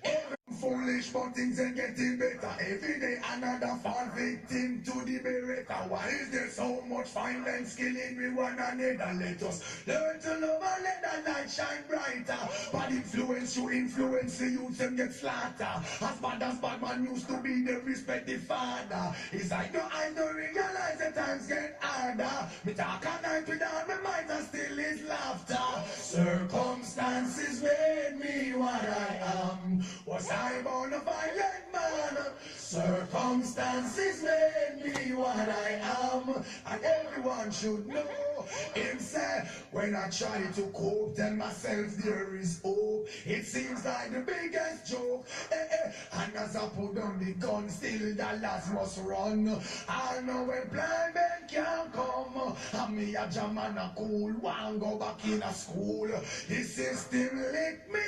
Every foolish, but things are getting better. Every day another fall victim to the beretta. Why is there so much violence killing with one another? Let us learn to love and let that light shine brighter. Bad influence, you influence the youth and get slaughtered. As bad man used to be the respected father. It's like no eyes don't realize the times get harder. Me talk at night without my mind and still is laughter. Circumstances made me what I am. Was I born a violent man? Circumstances made me what I am. And everyone should know. Him say, when I try to cope, tell myself there is hope. It seems like the biggest joke. And as I put down the gun, still the last must run. I know when blind men can't come. And me a jam and a cool one go back in a school. The system lick me.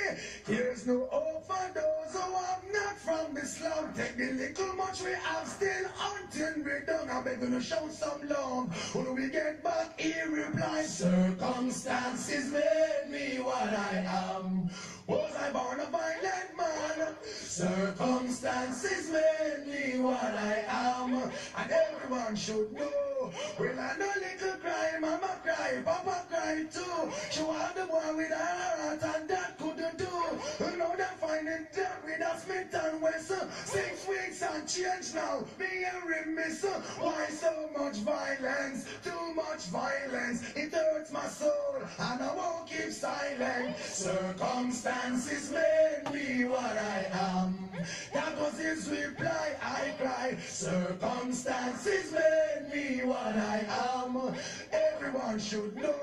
There's no hope for those who have not from the slum. Take the little much we have still hunting we done. I beg you to show some love. When we get back here, reply, circumstances made me what I am. Was I born a violent man? Circumstances made me what I am. And everyone should know. Well, I know little cry, mama cry, papa cry too. She want the boy with her heart and that couldn't do. You know they're finding dead with a Smith and Wesson. 6 weeks and change now, me a remiss. Why so much violence? Too much violence. It hurts my soul and I won't keep silent. Circumstances made me what I am. That was his reply, I cry. Circumstances made me what I am. Everyone should know.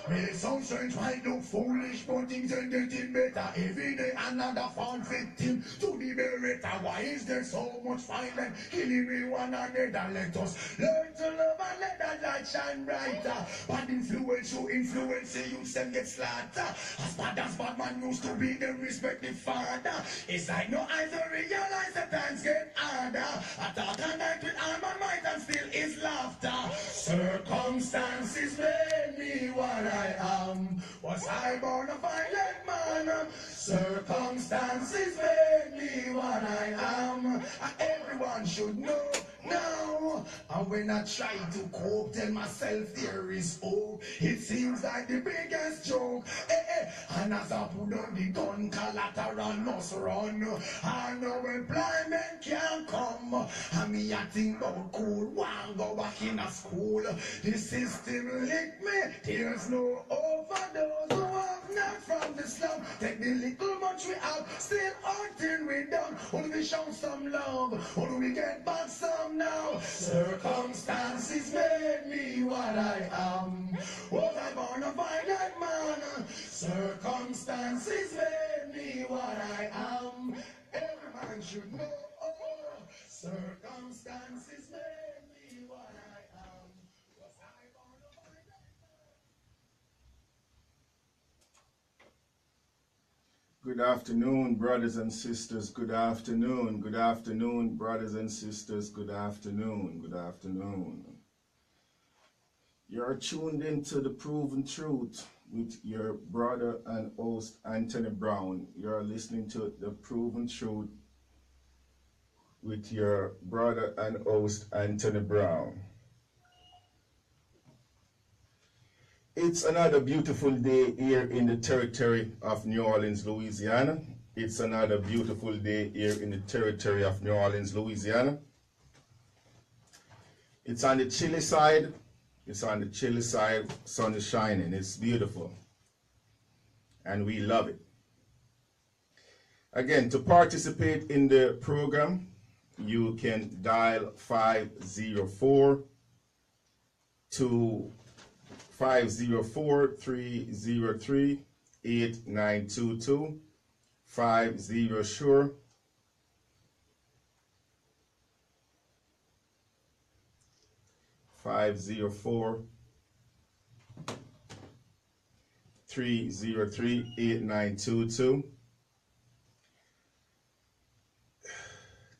May sound strange, might look foolish, but things are getting better. Every day another fall victim to the beretta. Why is there so much violence killing me one another? Let us learn to love and let that light shine brighter. Bad influence, you influence the youth and get slaughtered. As bad man used to be the respected father. It's like no eyes don't realize the times get harder. I thought a night with all my might and still is laughter. Circumstances made me what I am. Was I born a violent man? Circumstances made me what I am. And everyone should know now. And when I try to cope, tell myself there is hope. It seems like the biggest joke. And as I put on the gun, collateral must run. I know when blind men can't come. And me a think about cool one go back in a school. The system lick me. There's no hope for those who have not from the slum. Take the little much we have, still hunting we done. Only we show some love, only we get back some now. Circumstances made me what I am. Was I born a violent man? Circumstances made me what I am. Every man should know. Circumstances made me what I am. Was I born a violent man? Good afternoon, brothers and sisters. Good afternoon. Good afternoon, brothers and sisters. Good afternoon. Good afternoon. You're tuned into the Proven Truth with your brother and host Anthony Brown. You're listening to the Proven Truth with your brother and host Anthony Brown. It's another beautiful day here in the territory of New Orleans, Louisiana. It's another beautiful day here in the territory of New Orleans, Louisiana. It's on the chilly side. It's on the chilly side. Sun is shining. It's beautiful. And we love it. Again, to participate in the program, you can dial 504-303-8922, 50-SURE. (303-8922).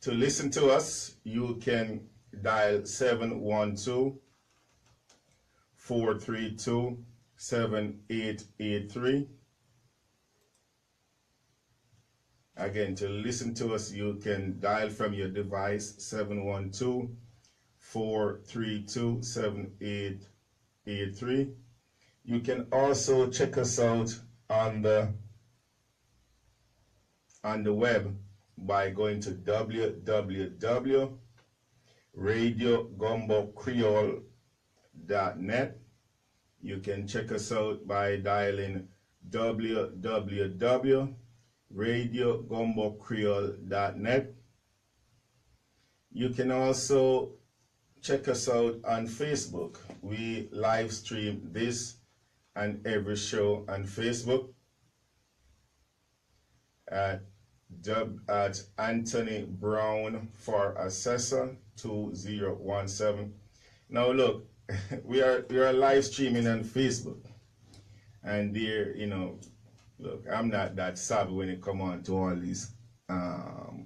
To listen to us, you can dial 712-432-7883. Again, to listen to us, you can dial from your device 712-432-7883. You can also check us out on the web by going to www.radiogumbocreole.net. You can check us out by dialing www.radiogumbocreole.net. You can also check us out on Facebook. We live stream this and every show on Facebook at Anthony Brown for Assessor 2017. Now look, we are live streaming on Facebook, and there, look, I'm not that savvy when it come on to all these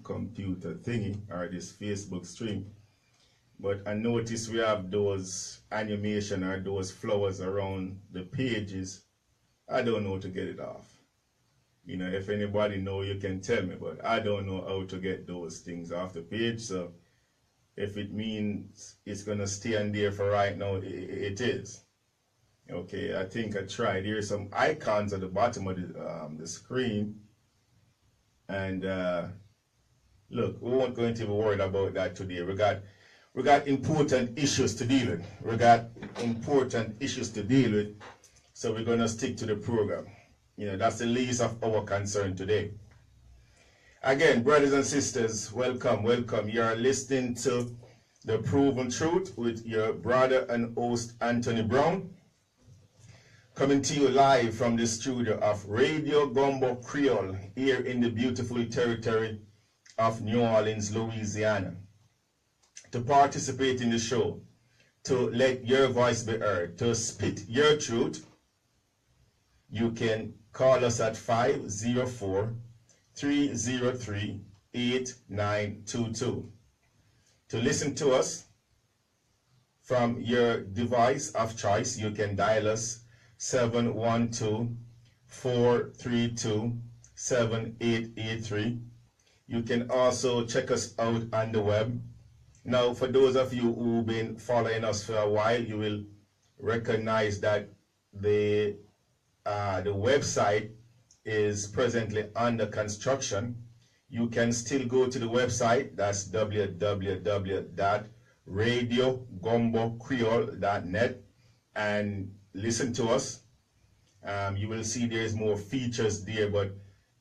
computer thingy or this Facebook stream, but I notice we have those animation or those flowers around the pages. I don't know how to get it off. If anybody know, you can tell me, but I don't know how to get those things off the page. So if it means it's gonna stay on there for right now, it is. Okay, I think I tried. Here's some icons at the bottom of the screen, and look, we won't go into worried about that today. We got important issues to deal with. So we're gonna stick to the program. That's the least of our concern today. Again, brothers and sisters, welcome. You are listening to The Proven Truth with your brother and host, Anthony Brown, coming to you live from the studio of Radio Gumbo Creole here in the beautiful territory of New Orleans, Louisiana. To participate in the show, to let your voice be heard, to spit your truth, you can call us at 504-303-8922. To listen to us from your device of choice, you can dial us 712-432-7883. You can also check us out on the web. Now, for those of you who've been following us for a while, you will recognize that the website is presently under construction. You can still go to the website. That's www.radiogumbocreole.net and listen to us. You will see there's more features there, but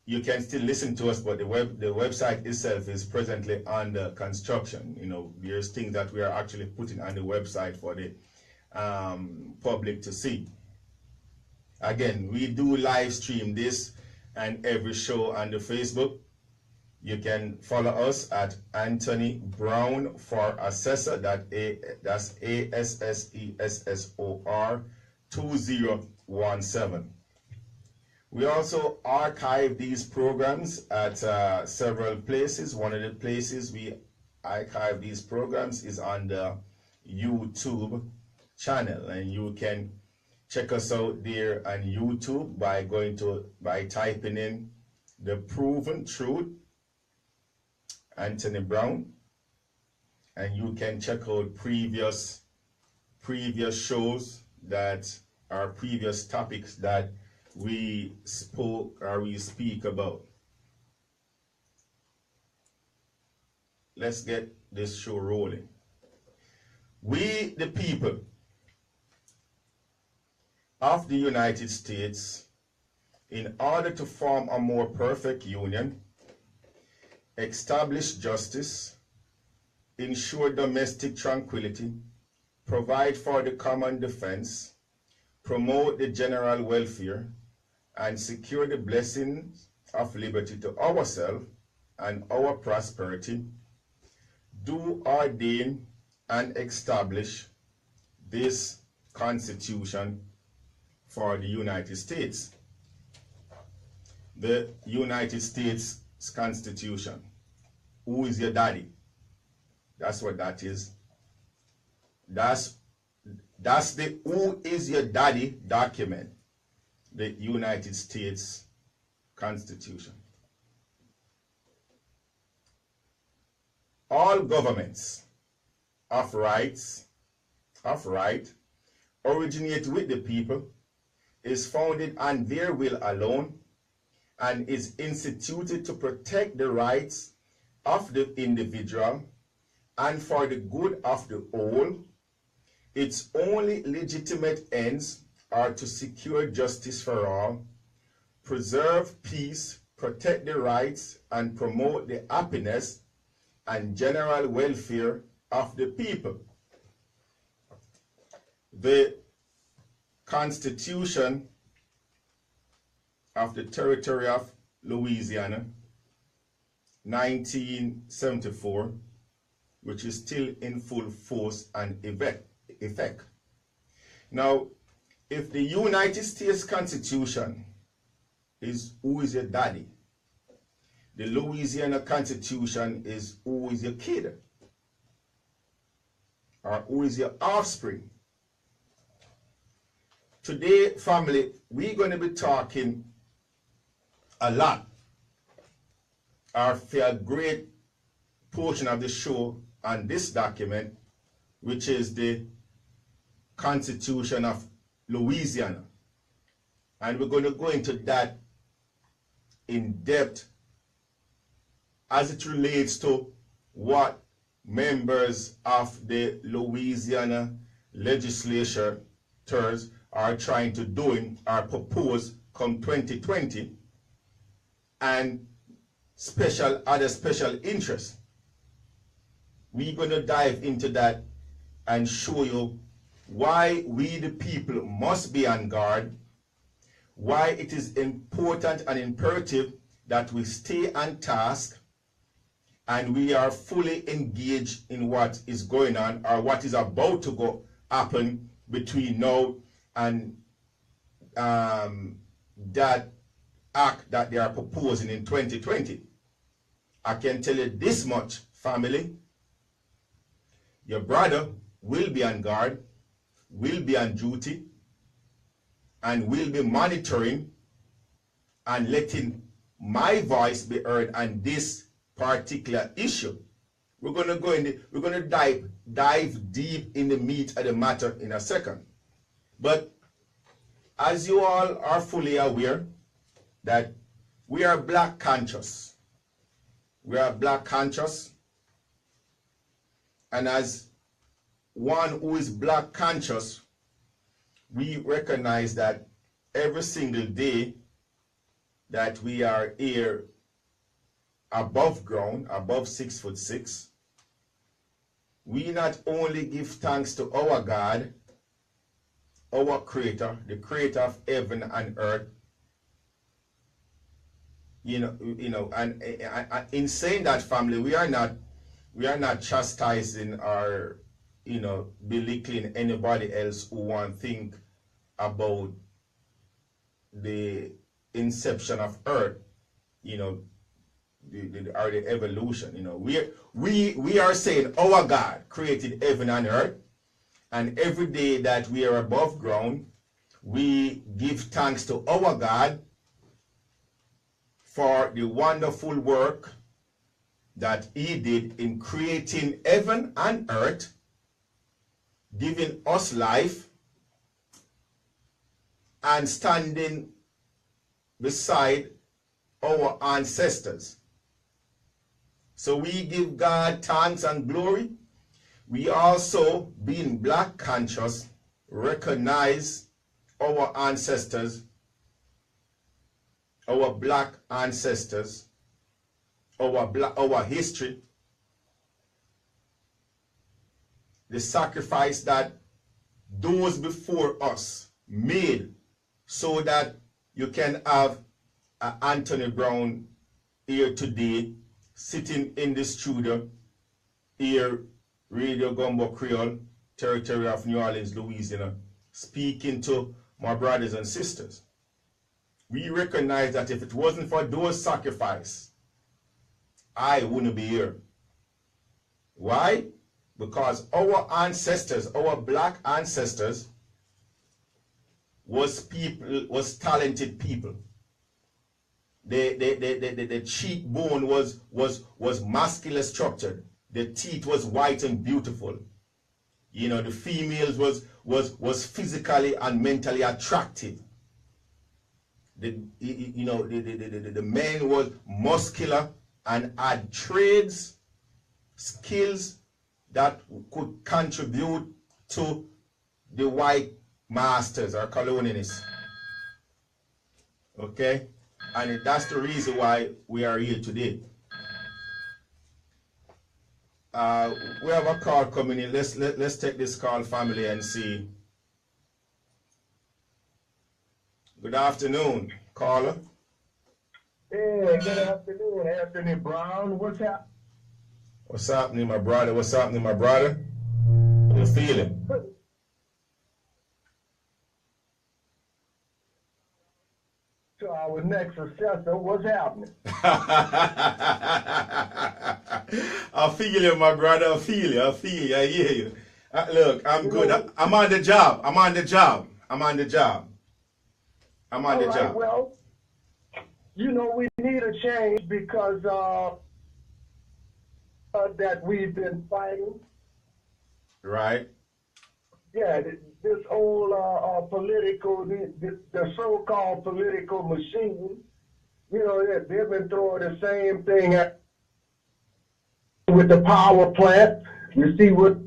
you can still listen to us, but the website itself is presently under construction. There's things that we are actually putting on the website for the public to see. Again, we do live stream this and every show on the Facebook. You can follow us at Anthony Brown for Assessor. That's ASSESSOR 2017. We also archive these programs at several places. One of the places we archive these programs is on the YouTube channel, and you can check us out there on YouTube by typing in The Proven Truth, Anthony Brown, and you can check out previous shows that are previous topics that we speak about. Let's get this show rolling. We, the people of the United States, in order to form a more perfect union, establish justice, ensure domestic tranquility, provide for the common defense, promote the general welfare, and secure the blessings of liberty to ourselves and our prosperity, do ordain and establish this Constitution for the United States. The United States Constitution. Who is your daddy? That's what that is. That's the Who is your daddy document. The United States Constitution. all governments of right, originate with the people, is founded on their will alone, and is instituted to protect the rights of the individual and for the good of the whole. Its only legitimate ends are to secure justice for all, preserve peace, protect the rights, and promote the happiness and general welfare of the people. The Constitution of the Territory of Louisiana, 1974, which is still in full force and effect. Now, if the United States Constitution is who is your daddy, the Louisiana Constitution is who is your kid, or who is your offspring. Today, family, we're going to be talking a lot, or for a great portion of the show on this document, which is the Constitution of Louisiana. And we're going to go into that in depth as it relates to what members of the Louisiana legislatures are trying to do or propose come 2020, and other special interests. We're going to dive into that and show you why we the people must be on guard, why it is important and imperative that we stay on task and we are fully engaged in what is going on or what is about to happen between now and that act that they are proposing in 2020. I can tell you this much, family. Your brother will be on guard, will be on duty, and will be monitoring and letting my voice be heard on this particular issue. We're going to go in. We're going to dive deep in the meat of the matter in a second. But as you all are fully aware that we are black conscious. We are black conscious. And as one who is black conscious, we recognize that every single day that we are here above ground, above 6'6", we not only give thanks to our God, our Creator, the Creator of heaven and earth, and in saying that, family, we are not chastising or belittling anybody else who want to think about the inception of earth, or the evolution. We are saying our God created heaven and earth, and every day that we are above ground, we give thanks to our God for the wonderful work that He did in creating heaven and earth, giving us life, and standing beside our ancestors. So we give God thanks and glory. We also, being black conscious, recognize our ancestors, our black ancestors, our history, the sacrifice that those before us made so that you can have Anthony Brown here today, sitting in the studio here, Radio Gumbo Creole, territory of New Orleans, Louisiana, speaking to my brothers and sisters. We recognize that if it wasn't for those sacrifices, I wouldn't be here. Why? Because our ancestors, our black ancestors, was talented people. The cheekbone was muscular structured. the teeth was white and beautiful. You know, the females was physically and mentally attractive. The men was muscular and had trades, skills that could contribute to the white masters or colonialists. Okay? And that's the reason why we are here today. We have a call coming in. Let's take this call, family, and see. Good afternoon, caller. Hey, good afternoon, Anthony Brown. What's happening? What's happening, my brother? What's happening, my brother? How you feeling? To our next successor, what's happening? I feel you, my brother. I feel you. I hear you. Look, I'm good. I'm on the job. I'm on the job. Well, you know, we need a change because that we've been fighting. Right. Yeah, this whole political, the so-called political machine, you know, they've been throwing the same thing at with the power plant. You see what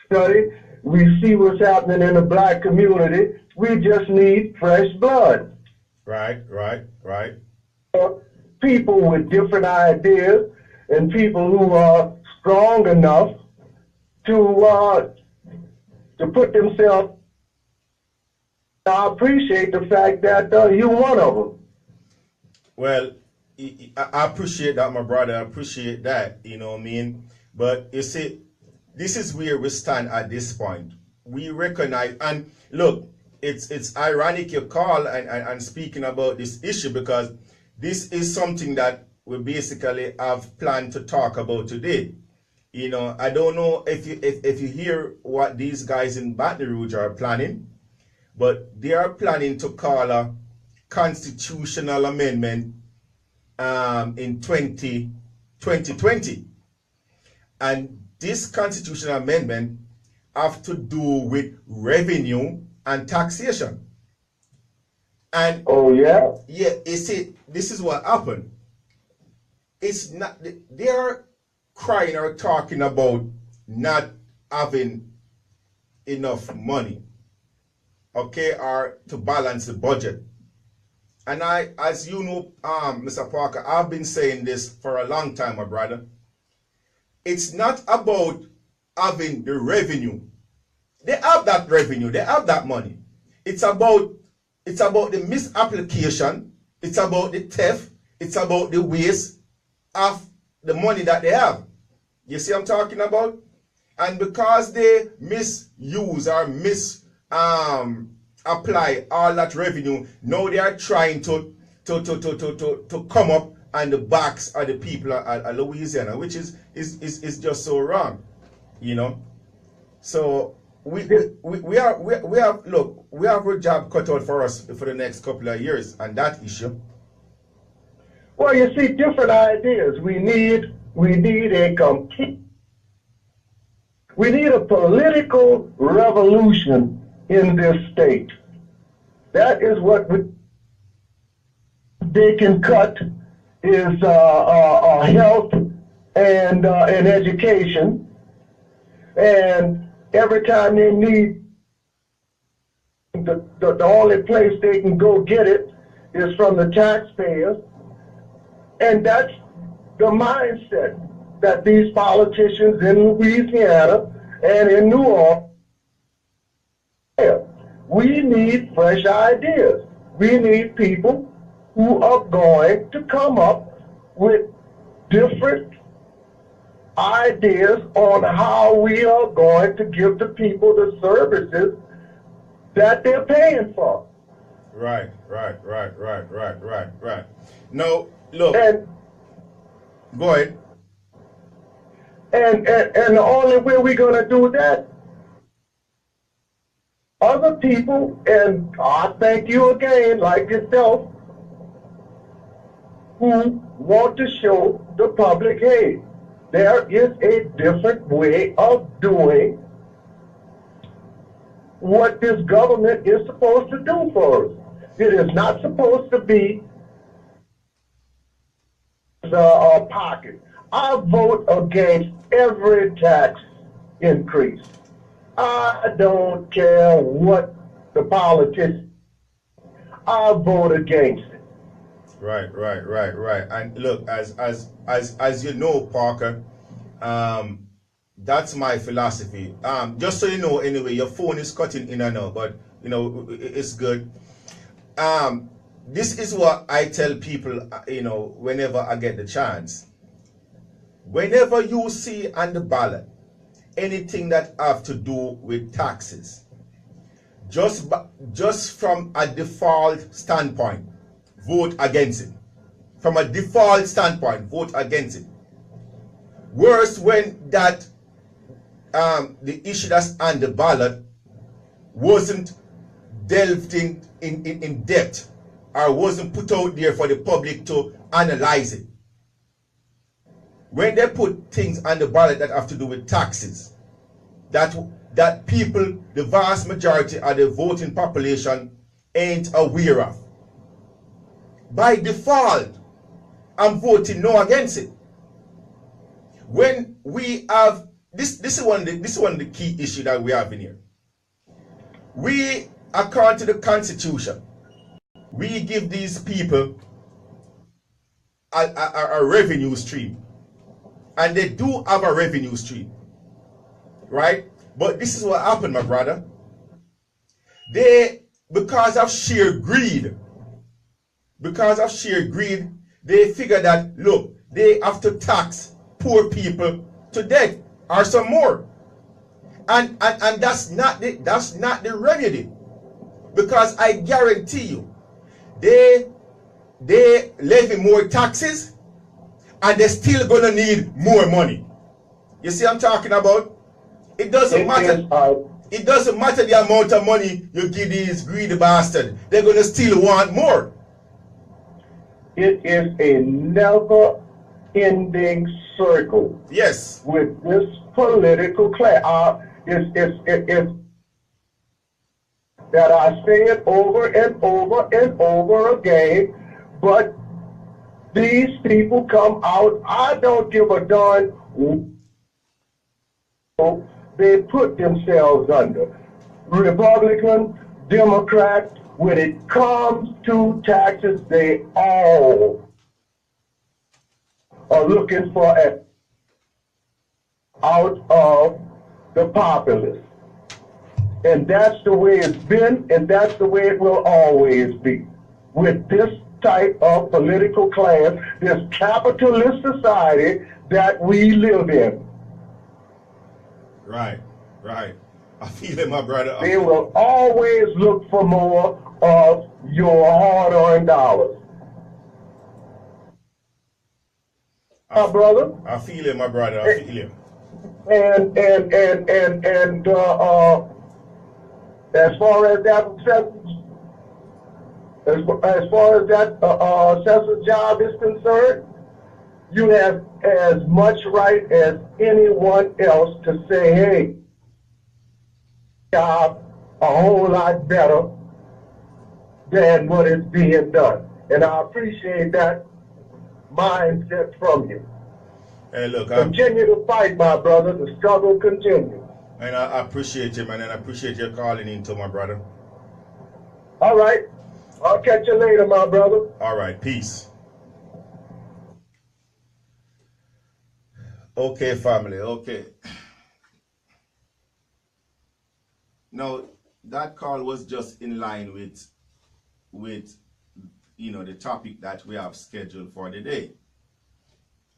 study. We see what's happening in the black community. We just need fresh blood. Right. People with different ideas and people who are strong enough to put themselves. I appreciate the fact that you're one of them. Well, I appreciate that, my brother. I appreciate that. You know what I mean? But you see, this is where we stand at this point. We recognize, and look, it's ironic you call and speaking about this issue, because this is something that we basically have planned to talk about today. You know, I don't know if you hear what these guys in Baton Rouge are planning, but they are planning to call a constitutional amendment in 2020. And this constitutional amendment have to do with revenue and taxation. And oh yeah, you see, this is what happened. It's not, they are crying or talking about not having enough money, okay, or to balance the budget. And I, as you know, Mr. Parker, I've been saying this for a long time, my brother. It's not about having the revenue. They have that revenue, they have that money. It's about the misapplication, it's about the theft, it's about the waste of the money that they have. You see what I'm talking about? And because they misuse or apply all that revenue, now they are trying to come up on the backs of the people of Louisiana, which is just so wrong, you know. So we have a job cut out for us for the next couple of years on that issue. Well, you see, different ideas. We need a political revolution in this state. That is what they can cut is health and education. And every time they need, the only place they can go get it is from the taxpayers. And that's the mindset that these politicians in Louisiana and in New Orleans have. We need fresh ideas. We need people who are going to come up with different ideas on how we are going to give the people the services that they're paying for. Right. No, look. And go ahead. And the only way we're going to do that, other people, and I thank you again, like yourself, who want to show the public, hey, There is a different way of doing what this government is supposed to do for us. It is not supposed to be the pocket. I vote against every tax increase. I don't care what the politicians. I vote against it. Right. And look, as you know, Parker, that's my philosophy. Just so you know, anyway, your phone is cutting in and out, but you know it's good. This is what I tell people, whenever I get the chance. Whenever you see on the ballot anything that have to do with taxes, just from a default standpoint, vote against it. From a default standpoint, vote against it. Worse, when that the issue that's on the ballot wasn't delved in depth, or wasn't put out there for the public to analyze it. When they put things on the ballot that have to do with taxes, that people, the vast majority of the voting population, ain't aware of, by default, I'm voting no against it. When we have this is one of the key issues that we have in here. We, according to the Constitution, we give these people a revenue stream, and they do have a revenue stream, right? But this is what happened, my brother. They, because of sheer greed, they figure that, look, they have to tax poor people to death or some more, and that's not the remedy, because I guarantee you, they levy more taxes, and they're still gonna need more money. You see what I'm talking about? It doesn't matter. It doesn't matter the amount of money you give these greedy bastards. They're gonna still want more. It is a never-ending circle. Yes. With this political class, it's that I say it over and over and over again, but these people come out. I don't give a darn. They put themselves under. Republican, Democrat, when it comes to taxes, they all are looking for it out of the populace. And that's the way it's been, and that's the way it will always be. With this type of political class, this capitalist society that we live in. Right. I feel it, my brother. They will always look for more of your hard-earned dollars. My brother? I feel it, my brother. I feel it. And as far as that census job is concerned, you have as much right as anyone else to say, hey, job a whole lot better than what is being done. And I appreciate that mindset from you. Hey, look, continue to fight, my brother. The struggle continues. And I appreciate you, man, and I appreciate your calling into my brother. All right. I'll catch you later, my brother. All right. Peace. Okay, family. Okay. Now, that call was just in line with the topic that we have scheduled for the day.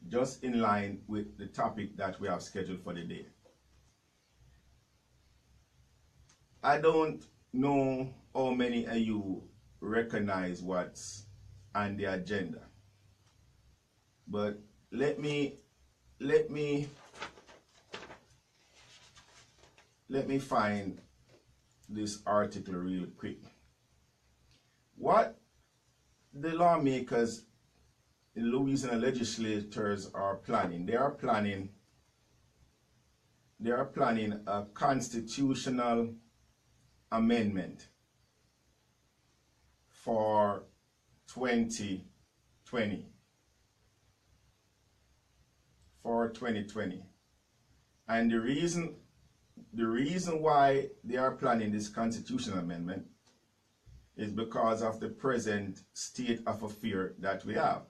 Just in line with the topic that we have scheduled for the day. I don't know how many of you recognize what's on the agenda, but let me find this article real quick. What the lawmakers the Louisiana legislators are planning. They are planning a constitutional amendment for 2020. For 2020. And the reason why they are planning this constitutional amendment is because of the present state of affairs that we have.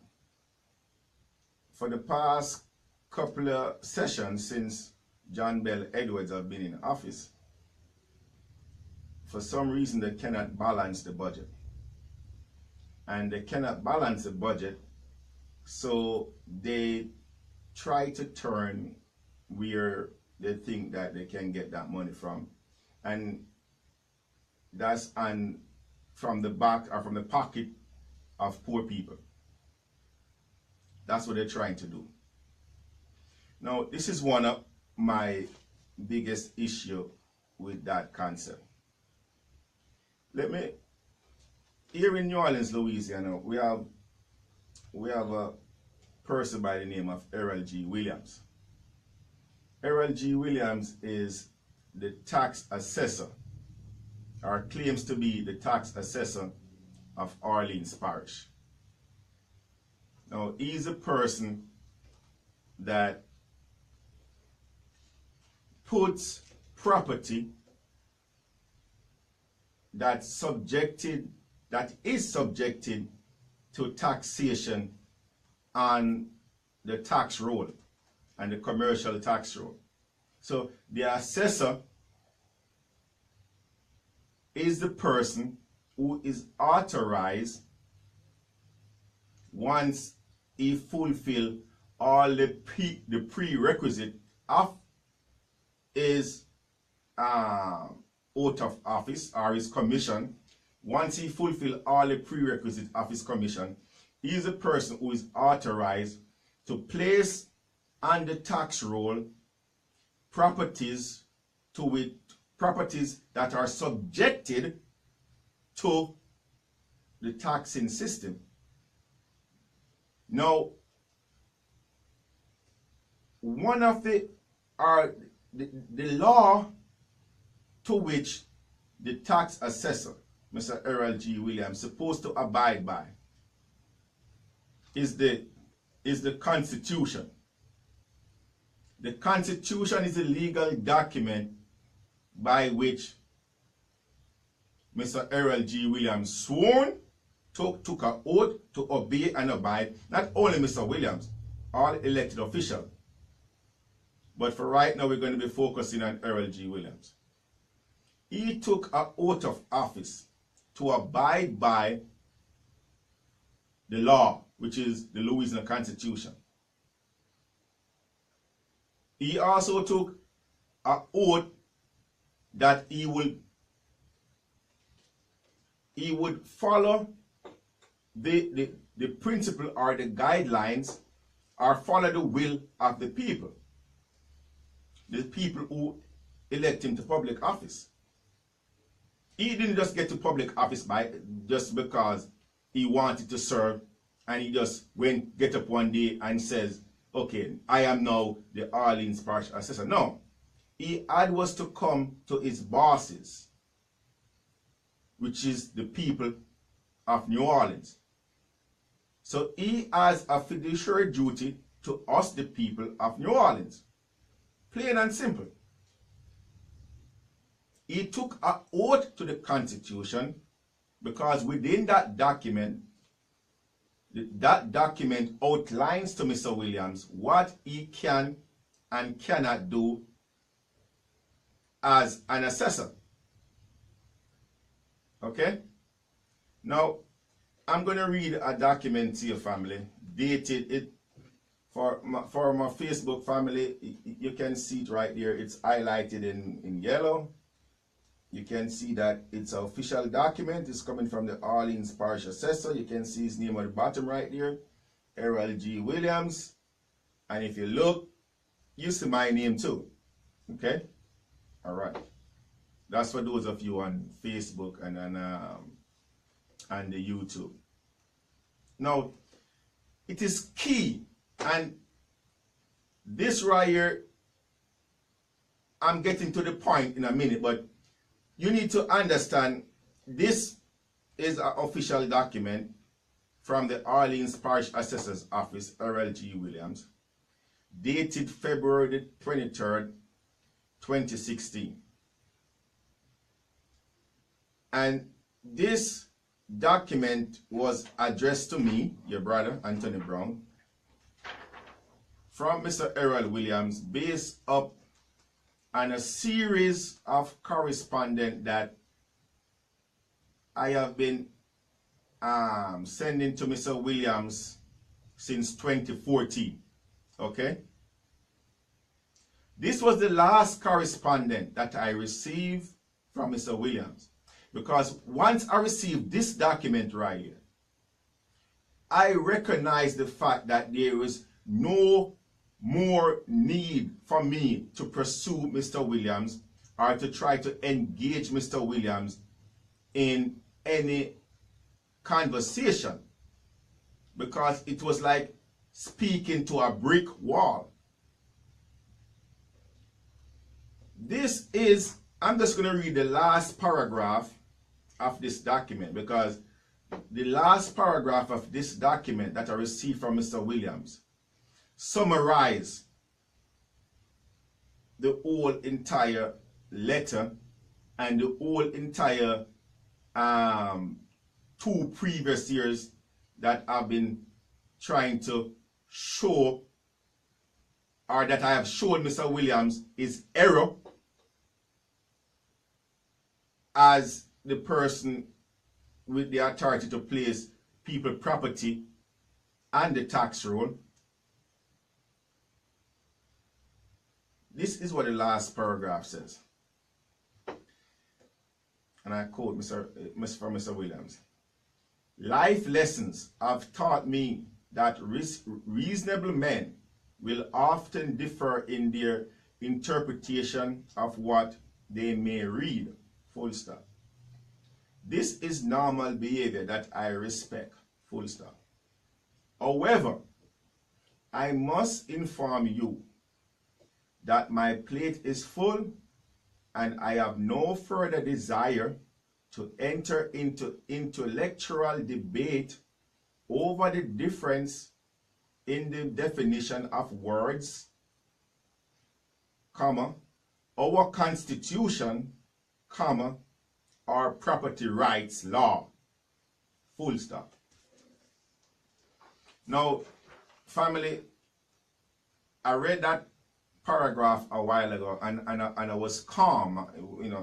For the past couple of sessions since John Bell Edwards have been in office, for some reason they cannot balance the budget. And they cannot balance the budget, so they try to turn where they think that they can get that money from, and that's from the back or from the pocket of poor people. That's what they're trying to do. Now, this is one of my biggest issue with that concept. Here in New Orleans, Louisiana, we have a person by the name of Errol G. Williams. Errol G. Williams is the tax assessor, or claims to be the tax assessor of Orleans Parish. Now, he's a person that puts property that is subjected to taxation on the tax roll and the commercial tax roll. So the assessor is the person who is authorized, once he fulfills all the prerequisite of his oath of office or his commission. Once he fulfills all the prerequisites of his commission, he is a person who is authorized to place on the tax roll properties that are subjected to the taxing system. Now, one of the law to which the tax assessor, Mr. Errol G. Williams, supposed to abide by is the Constitution. The Constitution is a legal document by which Mr. Errol G. Williams took an oath to obey and abide. Not only Mr. Williams, all elected officials. But for right now, we're going to be focusing on Errol G. Williams. He took an oath of office to abide by the law, which is the Louisiana Constitution. He also took an oath that he would follow the principle or the guidelines, or follow the will of the people who elect him to public office. He didn't just get to public office just because he wanted to serve, and he just get up one day and says, okay, I am now the Orleans Parish Assessor. No, he was to come to his bosses, which is the people of New Orleans. So he has a fiduciary duty to us, the people of New Orleans. Plain and simple. He took an oath to the Constitution because within that document outlines to Mr. Williams what he can and cannot do as an assessor. Okay? Now, I'm going to read a document to your family, dated it for my Facebook family. You can see it right there. It's highlighted in yellow. You can see that it's an official document. It's coming from the Orleans Parish Assessor. You can see his name at the bottom right there, Errol G. Williams. And if you look, you see my name too. Okay? All right. That's for those of you on Facebook and the YouTube. Now, it is key, and this right here, I'm getting to the point in a minute, but you need to understand this is an official document from the Orleans Parish Assessor's Office, RLG Williams, dated February the 23rd, 2016. And this document was addressed to me, your brother, Anthony Brown, from Mr. Errol Williams, based up on a series of correspondence that I have been sending to Mr. Williams since 2014. Okay? This was the last correspondence that I received from Mr. Williams. Because once I received this document right here, I recognize the fact that there is no more need for me to pursue Mr. Williams or to try to engage Mr. Williams in any conversation, because it was like speaking to a brick wall. This is, I'm just going to read the last paragraph of this document, because the last paragraph of this document that I received from Mr. Williams summarize the whole entire letter and the whole entire 2 previous years that I've been trying to show, or that I have shown Mr. Williams is error as the person with the authority to place people property and the tax roll. This is what the last paragraph says. And I quote Mr. Williams. Life lessons have taught me that reasonable men will often differ in their interpretation of what they may read. Full stop. This is normal behavior that I respect. Full stop. However, I must inform you that my plate is full and I have no further desire to enter into intellectual debate over the difference in the definition of words, comma, our Constitution, comma, or property rights law. Full stop. Now, family, I read that paragraph a while ago, and I was calm,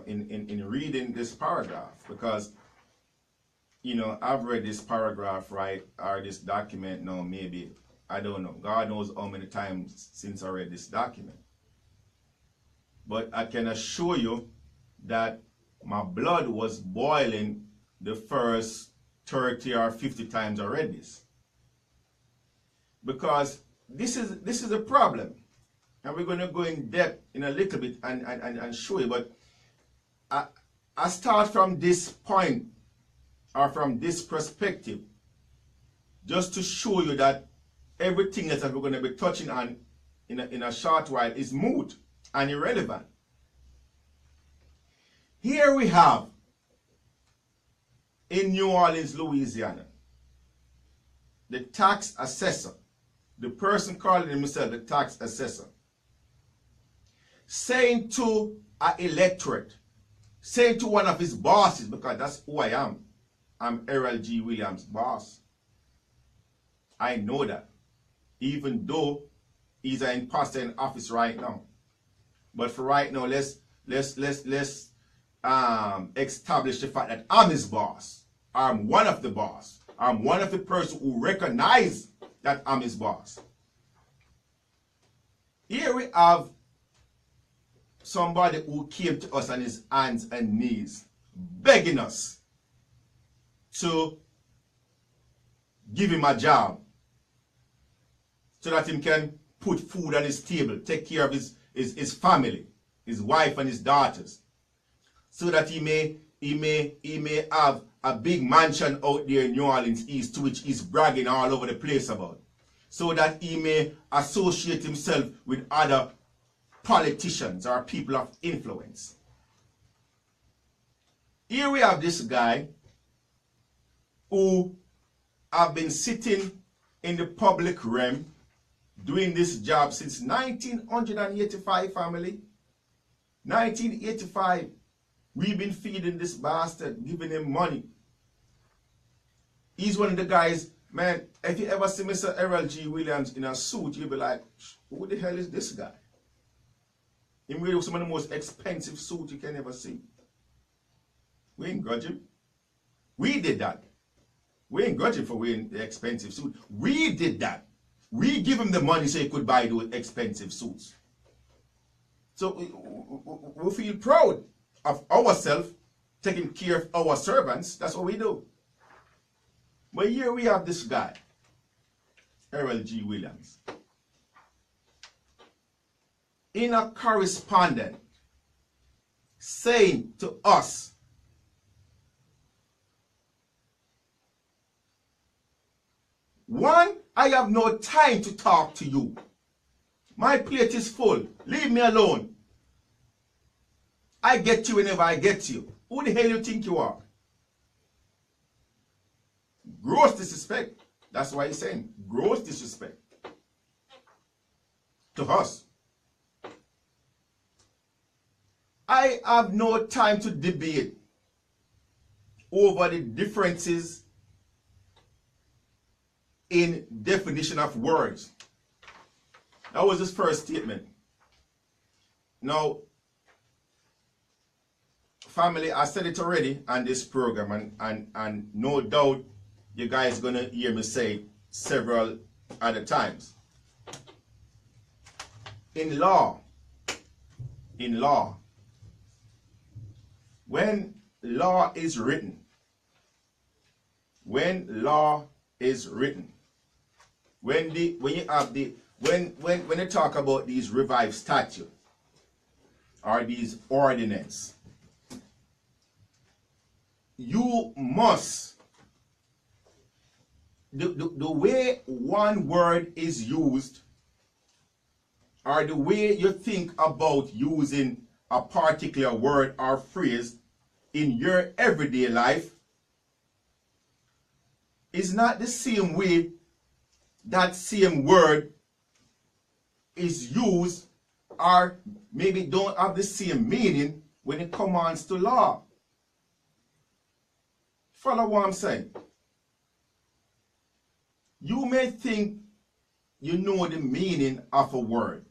in reading this paragraph, because, I've read this paragraph, right, or this document now, maybe, I don't know, God knows how many times since I read this document. But I can assure you that my blood was boiling the first 30 or 50 times I read this. Because this is a problem. And we're going to go in depth in a little bit and show you. But I start from this point, or from this perspective, just to show you that everything else that we're going to be touching on in a short while is moot and irrelevant. Here we have, in New Orleans, Louisiana, the tax assessor, the person calling himself the tax assessor, saying to an electorate, saying to one of his bosses, because that's who I am. I'm Errol G. Williams' boss. I know that, even though he's an imposter in office right now. But for right now, let's establish the fact that I'm his boss. I'm one of the boss. I'm one of the person who recognize that I'm his boss. Here we have somebody who came to us on his hands and knees, begging us to give him a job so that he can put food on his table, take care of his family, his wife and his daughters, so that he may have a big mansion out there in New Orleans East, to which he's bragging all over the place about. so that he may associate himself with other politicians or people of influence. Here we have this guy who have been sitting in the public realm doing this job since 1985, family. 1985. We've been feeding this bastard, giving him money. He's one of the guys, man, if you ever see Mr. Errol G. Williams in a suit, you'll be like, who the hell is this guy? He wears some of the most expensive suits you can ever see. We ain't grudge him. We did that. We ain't grudge him for wearing the expensive suit. We did that. We give him the money so he could buy those expensive suits. So we feel proud of ourselves, taking care of our servants. That's what we do. But here we have this guy, Errol G. Williams, in a correspondence saying to us, one, I have no time to talk to you. My plate is full. Leave me alone. I get you whenever I get you. Who the hell you think you are? Gross disrespect. That's why he's saying gross disrespect to us. I have no time to debate over the differences in definition of words. That was his first statement. Now, family, I said it already on this program, and no doubt you guys gonna hear me say several other times. In law, when law is written, when you talk about these revived statutes or these ordinances, you must, the way one word is used, or the way you think about using a particular word or phrase in your everyday life is not the same way that same word is used, or maybe don't have the same meaning when it comes to law. Follow what I'm saying? You may think you know the meaning of a word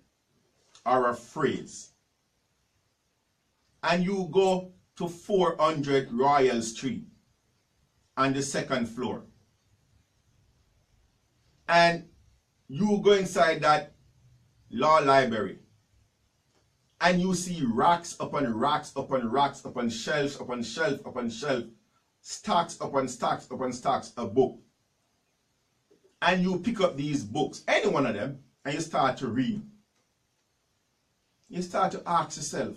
or a phrase, and you go to 400 Royal Street on the second floor, and you go inside that law library, and you see racks upon racks upon racks upon shelves upon shelf upon shelf, stacks upon stacks upon stacks of books. And you pick up these books, any one of them, and you start to read. You start to ask yourself,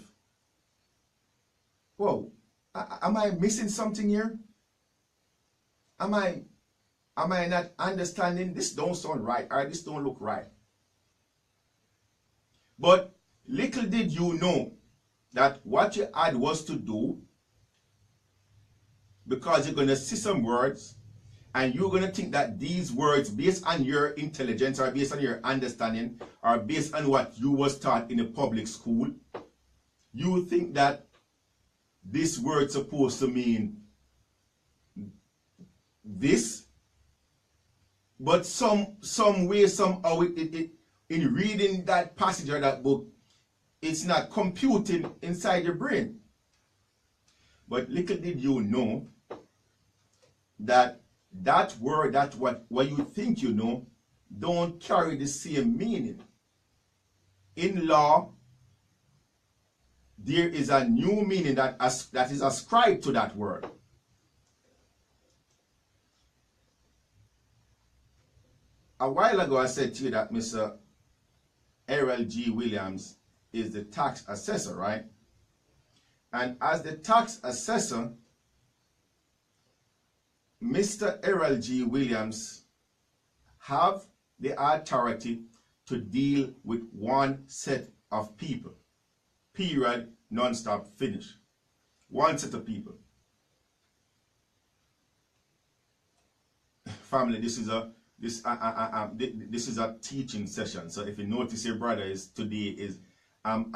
whoa, am I missing something here? Am I not understanding? This don't sound right, or this don't look right. But little did you know that what you had was to do, because you're going to see some words, and you're going to think that these words, based on your intelligence, or based on your understanding, or based on what you was taught in a public school, you think that this word supposed to mean this. But some way, somehow, in reading that passage or that book, it's not computing inside your brain. But little did you know that that word, that what you think you know, don't carry the same meaning. In law, there is a new meaning that is ascribed to that word. A while ago, I said to you that Mr. Errol G. Williams is the tax assessor, right? And as the tax assessor, Mr. Errol G. Williams have the authority to deal with one set of people. Period, non-stop, finish. One set of people. Family, this is a teaching session. So if you notice, your brother is today is I'm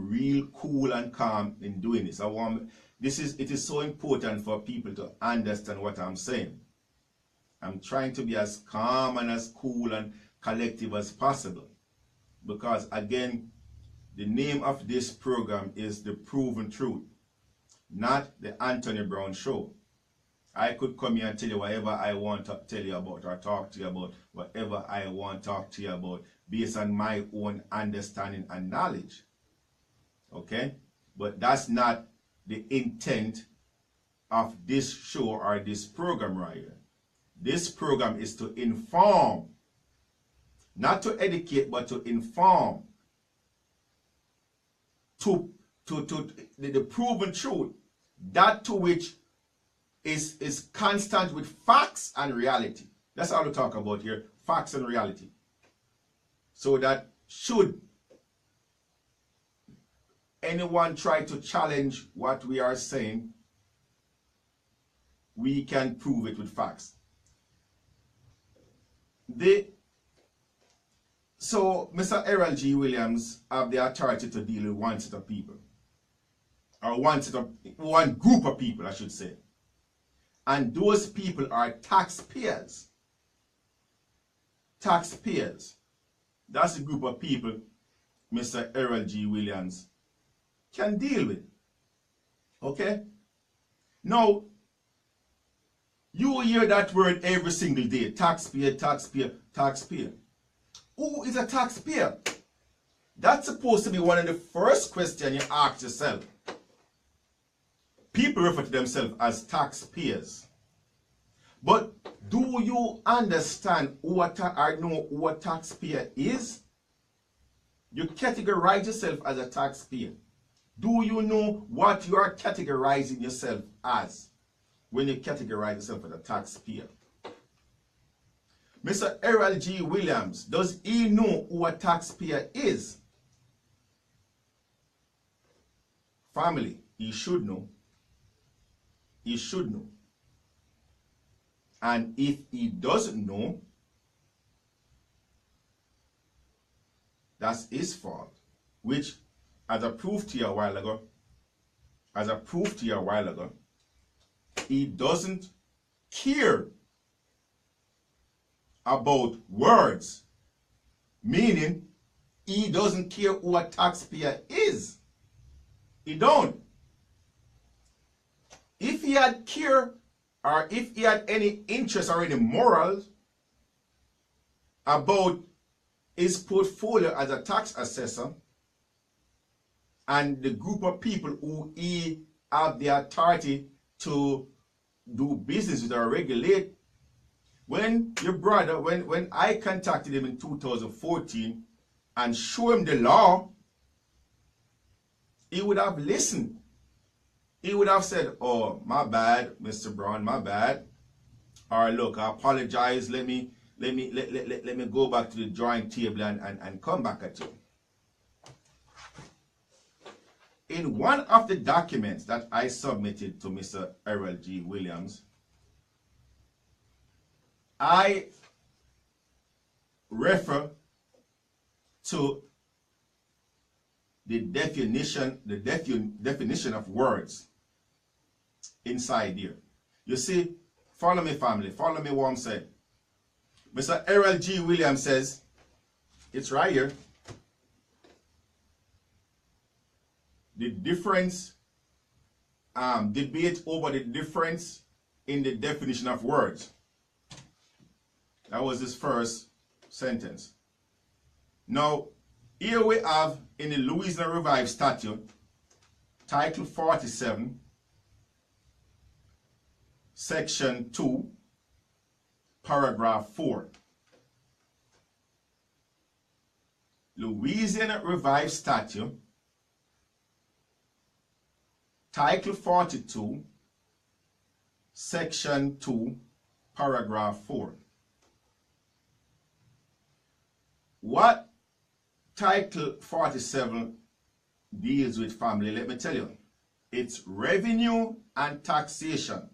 real cool and calm in doing this. It is so important for people to understand what I'm saying. I'm trying to be as calm and as cool and collective as possible, because again, the name of this program is The Proven Truth, not the Anthony Brown Show. I could come here and tell you whatever I want to tell you about, or talk to you about whatever I want to talk to you about based on my own understanding and knowledge. Okay? But that's not the intent of this show or this program right here. This program is to inform, not to educate, but to inform, to the proven truth, that to which is constant with facts and reality. That's all we talk about here, facts and reality. So that should anyone try to challenge what we are saying, we can prove it with facts. So Mr. Errol G. Williams have the authority to deal with one set of people, or one group of people, I should say. And those people are taxpayers. Taxpayers. That's the group of people Mr. Errol G. Williams can deal with. Okay? Now, you hear that word every single day. Taxpayer, taxpayer, taxpayer. Who is a taxpayer? That's supposed to be one of the first questions you ask yourself. People refer to themselves as taxpayers. But do you understand know who a taxpayer is? You categorize yourself as a taxpayer. Do you know what you are categorizing yourself as when you categorize yourself as a taxpayer? Mr. Errol G. Williams, does he know who a taxpayer is? Family, he should know. He should know. And if he doesn't know, that's his fault. Which, as I proved to you a while ago, he doesn't care about words. Meaning, he doesn't care who a taxpayer is. He don't. If he had care, or if he had any interest or any morals about his portfolio as a tax assessor and the group of people who he have the authority to do business with or regulate, when your brother, when I contacted him in 2014 and showed him the law, he would have listened. He would have said, oh, my bad, Mr. Brown, my bad. Or look, I apologize. Let me go back to the drawing table and come back at you. In one of the documents that I submitted to Mr. Errol G. Williams, I refer to the definition of words inside here. You see, follow me, family, follow me what I'm saying. Mr. Errol G. Williams says, it's right here, the difference, debate over the difference in the definition of words. That was his first sentence. Now, here we have in the Louisiana Revised Statute, Title 47, Section 2, Paragraph 4. Louisiana Revised Statute, Title 42, Section 2, Paragraph 4. what Title 47 deals with, family, let me tell you. It's revenue and taxation.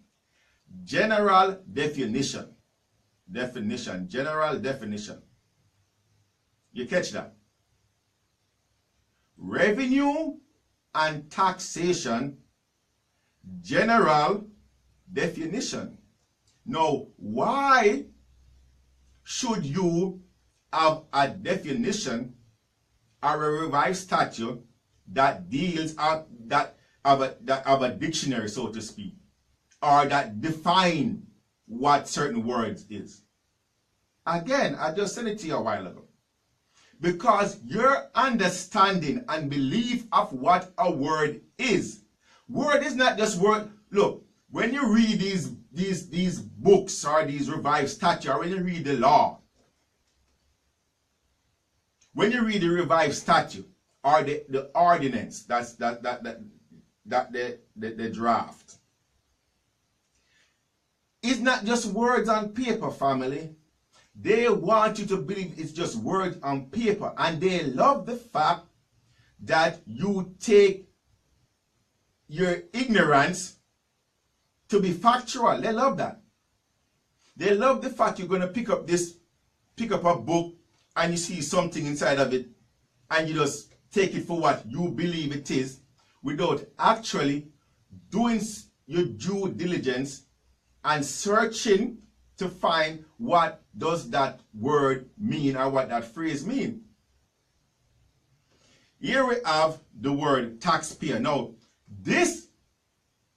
General definition. General definition. You catch that? Revenue and taxation, general definition. Now, why should you have a definition or a revised statute that deals of a dictionary, so to speak, or that define what certain words is? Again, I just said it to you a while ago. Because your understanding and belief of what a word is. Word is not just word. Look, when you read these books or these revised statutes, or when you read the law, when you read the revised statute or the ordinance, that's the draft, it's not just words on paper, family. They want you to believe it's just words on paper, and they love the fact that you take your ignorance to be factual. They love that. They love the fact you're going to pick up a book and you see something inside of it and you just take it for what you believe it is without actually doing your due diligence and searching to find what does that word mean or what that phrase mean. Here we have the word taxpayer. Now, this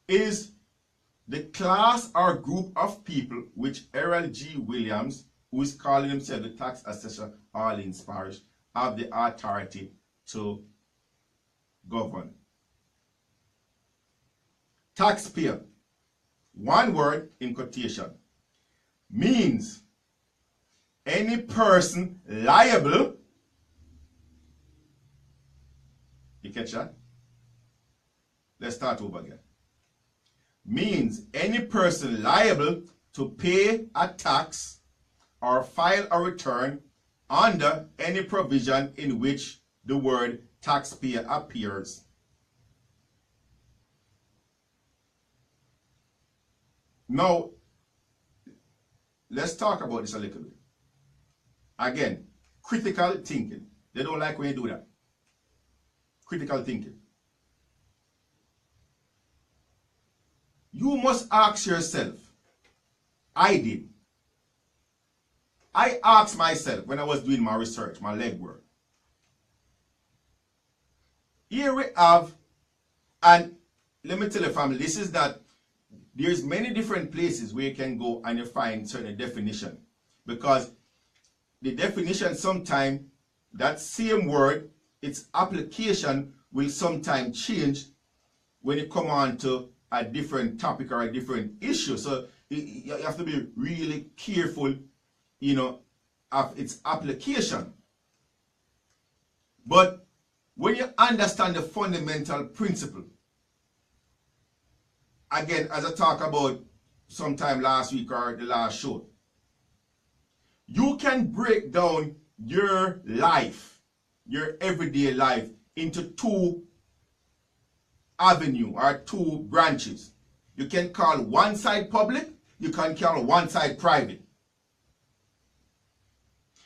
is the class or group of people which Errol G. Williams, who is calling himself the tax assessor Orleans Parish, have the authority to govern. Taxpayer, one word in quotation, means any person liable. You catch that? Let's start over again. Means any person liable to pay a tax or file a return under any provision in which the word taxpayer appears. Now, let's talk about this a little bit. Again, critical thinking. They don't like when you do that. Critical thinking. You must ask yourself. I did. I asked myself when I was doing my research, my legwork. Here we have, and let me tell you, family, this is that there's many different places where you can go and you find certain definition, because the definition sometimes, that same word, its application will sometimes change when you come on to a different topic or a different issue. So you have to be really careful, you know, of its application. But when you understand the fundamental principle, again, as I talked about sometime last week or the last show, you can break down your life, your everyday life, into two avenues or two branches. You can call one side public, you can call one side private.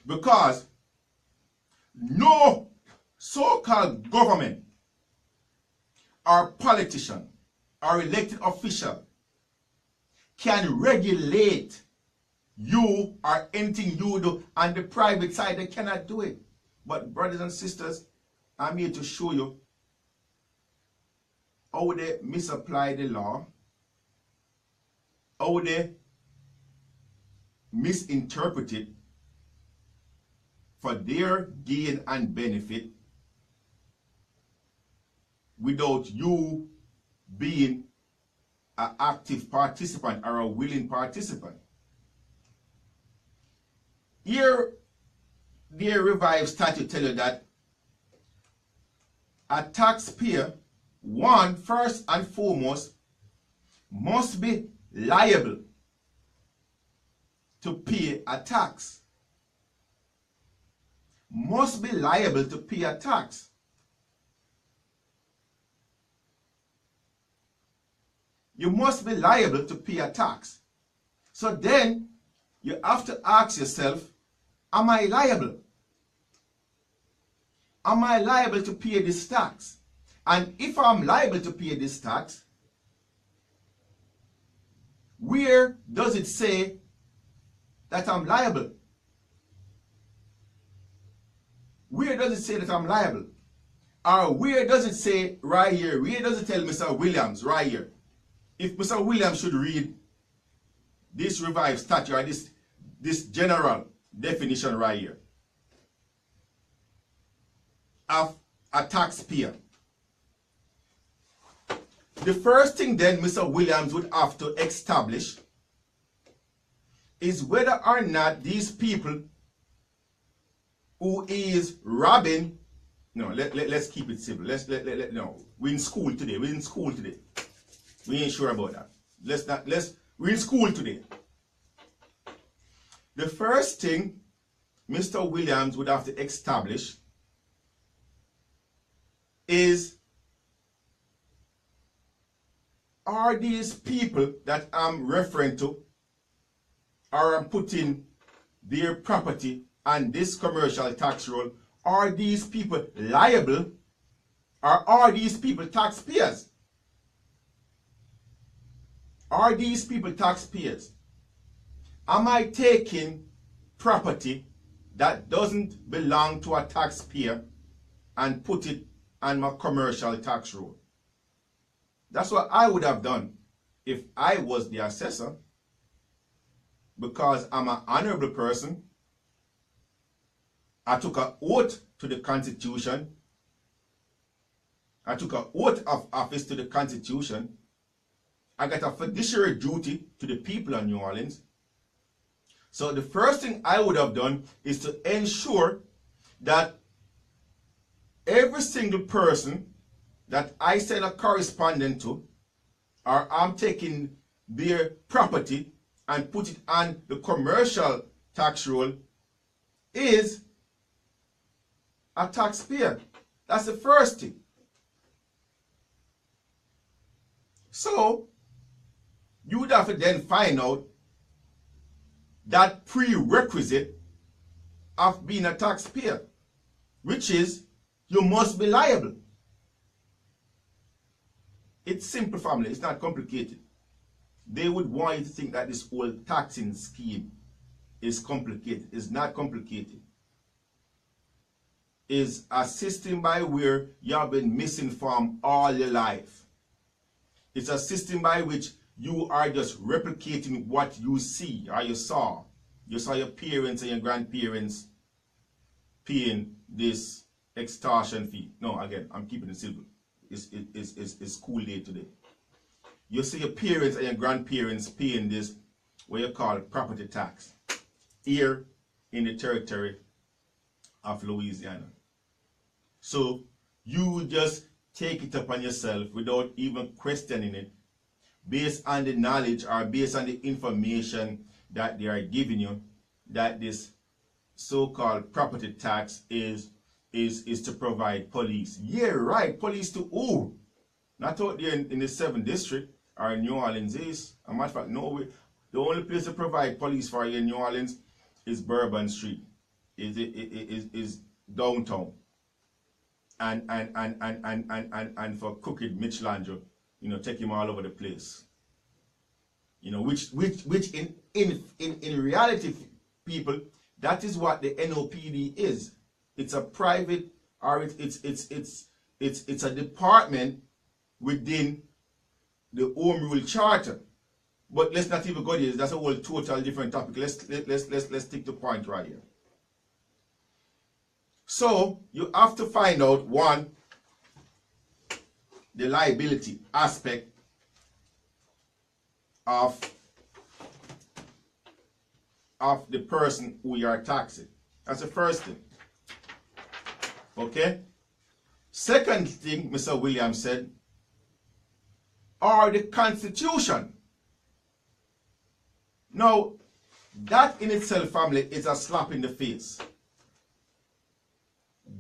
Because no so-called government or politician or elected official can regulate you or anything you do. On the private side, they cannot do it. But brothers and sisters, I'm here to show you how they misapply the law, how they misinterpret it for their gain and benefit without you being an active participant or a willing participant. Here, the revised statute tell you that a taxpayer, first and foremost, must be liable to pay a tax. must be liable to pay a tax. You must be liable to pay a tax. So then you have to ask yourself, am I liable? Am I liable to pay this tax? And if I'm liable to pay this tax, where does it say that I'm liable? Where does it say that I'm liable? Or where does it say right here? Where does it tell Mr. Williams right here? If Mr. Williams should read this revised statute or this general definition right here of a taxpayer, the first thing then Mr. Williams would have to establish is whether or not these people who is robbing, no, let's keep it simple. No, we're in school today. We're in school today. We ain't sure about that. We're in school today. The first thing Mr. Williams would have to establish is, are these people that I'm referring to, or I'm putting their property on this commercial tax roll, are these people liable, or are these people taxpayers? Are these people taxpayers? Am I taking property that doesn't belong to a taxpayer and put it on my commercial tax roll? That's what I would have done if I was the assessor, because I'm an honorable person. I took an oath to the Constitution. I took an oath of office to the Constitution. I got a fiduciary duty to the people of New Orleans. So the first thing I would have done is to ensure that every single person that I send a correspondent to, or I'm taking their property and put it on the commercial tax roll, is a taxpayer. That's the first thing. So you would have to then find out that prerequisite of being a taxpayer, which is you must be liable. It's simple, family. It's not complicated. They would want you to think that this whole taxing scheme is complicated. It's not complicated. It's a system by where you have been misinformed all your life. It's a system by which you are just replicating what you see or you saw. You saw your parents and your grandparents paying this extortion fee. No, again, I'm keeping it simple. It's school day today. You see your parents and your grandparents paying this, what you call property tax, here in the territory of Louisiana. So you just take it upon yourself without even questioning it, based on the knowledge or based on the information that they are giving you, that this so-called property tax is to provide police. Yeah, right, police to who? Not out there in the 7th district or in New Orleans East. As a matter of fact, no, the only place to provide police for you in New Orleans is Bourbon Street, is downtown. And for Crooked Mitch Landry, you know, take him all over the place. You know, which in reality, people, that is what the NOPD is. It's a private, or it's a department within the Home Rule Charter. But let's not even go there. That's a whole total different topic. Let's stick to point right here. So you have to find out, one, the liability aspect of the person who you are taxing. That's the first thing. Okay? Second thing, Mr. Williams said, are the Constitution. Now, that in itself, family, is a slap in the face.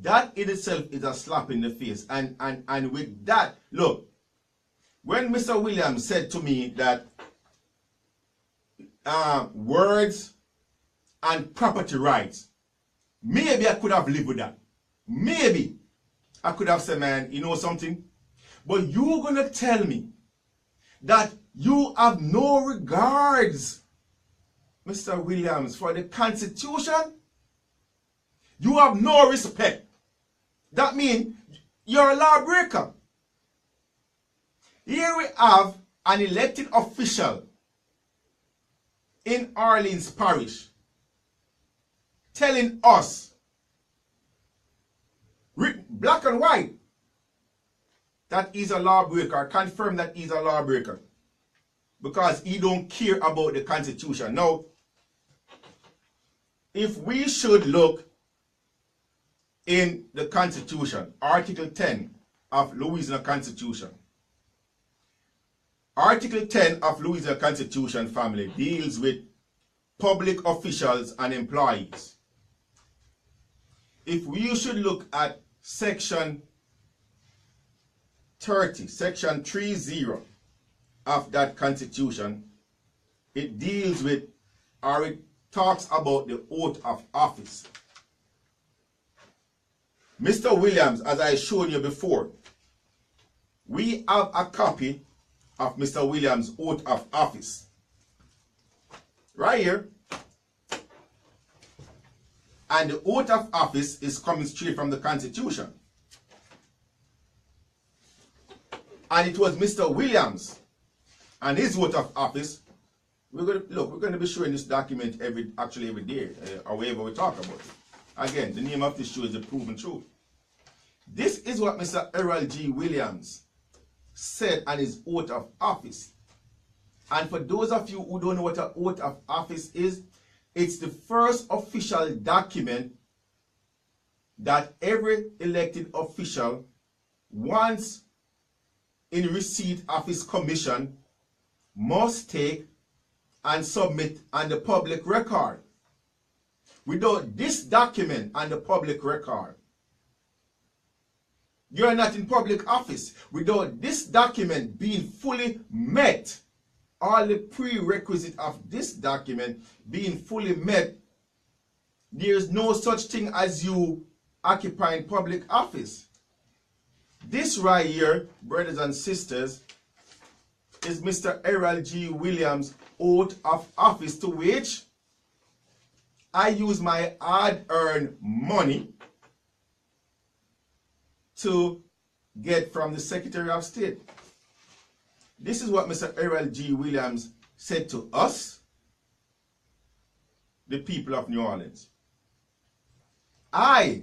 That in itself is a slap in the face. And with that, look, when Mr. Williams said to me that words and property rights, maybe I could have lived with that. Maybe I could have said, man, you know something? But you're going to tell me that you have no regards, Mr. Williams, for the Constitution? You have no respect. That means you're a lawbreaker. Here we have an elected official in Orleans Parish telling us, black and white, that he's a lawbreaker, confirm that he's a lawbreaker because he don't care about the Constitution. Now, if we should look in the Constitution, Article 10 of Louisiana Constitution. Article 10 of Louisiana Constitution, family, deals with public officials and employees. If we should look at Section 30, Section 30 of that Constitution, it deals with, or it talks about the oath of office. Mr. Williams, as I showed you before, we have a copy of Mr. Williams' oath of office. Right here. And the oath of office is coming straight from the Constitution. And it was Mr. Williams and his oath of office. We're going to be showing this document every day, or wherever we talk about it. Again, the name of this show is The Proven Truth. This is what Mr. Errol G. Williams said on his oath of office. And for those of you who don't know what an oath of office is, it's the first official document that every elected official, once in receipt of his commission, must take and submit on the public record. Without this document on the public record, you are not in public office. Without this document being fully met, all the prerequisites of this document being fully met, there is no such thing as you occupying public office. This right here, brothers and sisters, is Mr. Errol G. Williams' oath of office, to which I use my hard-earned money to get from the Secretary of State. This is what Mr. Errol G. Williams said to us, the people of New Orleans. I,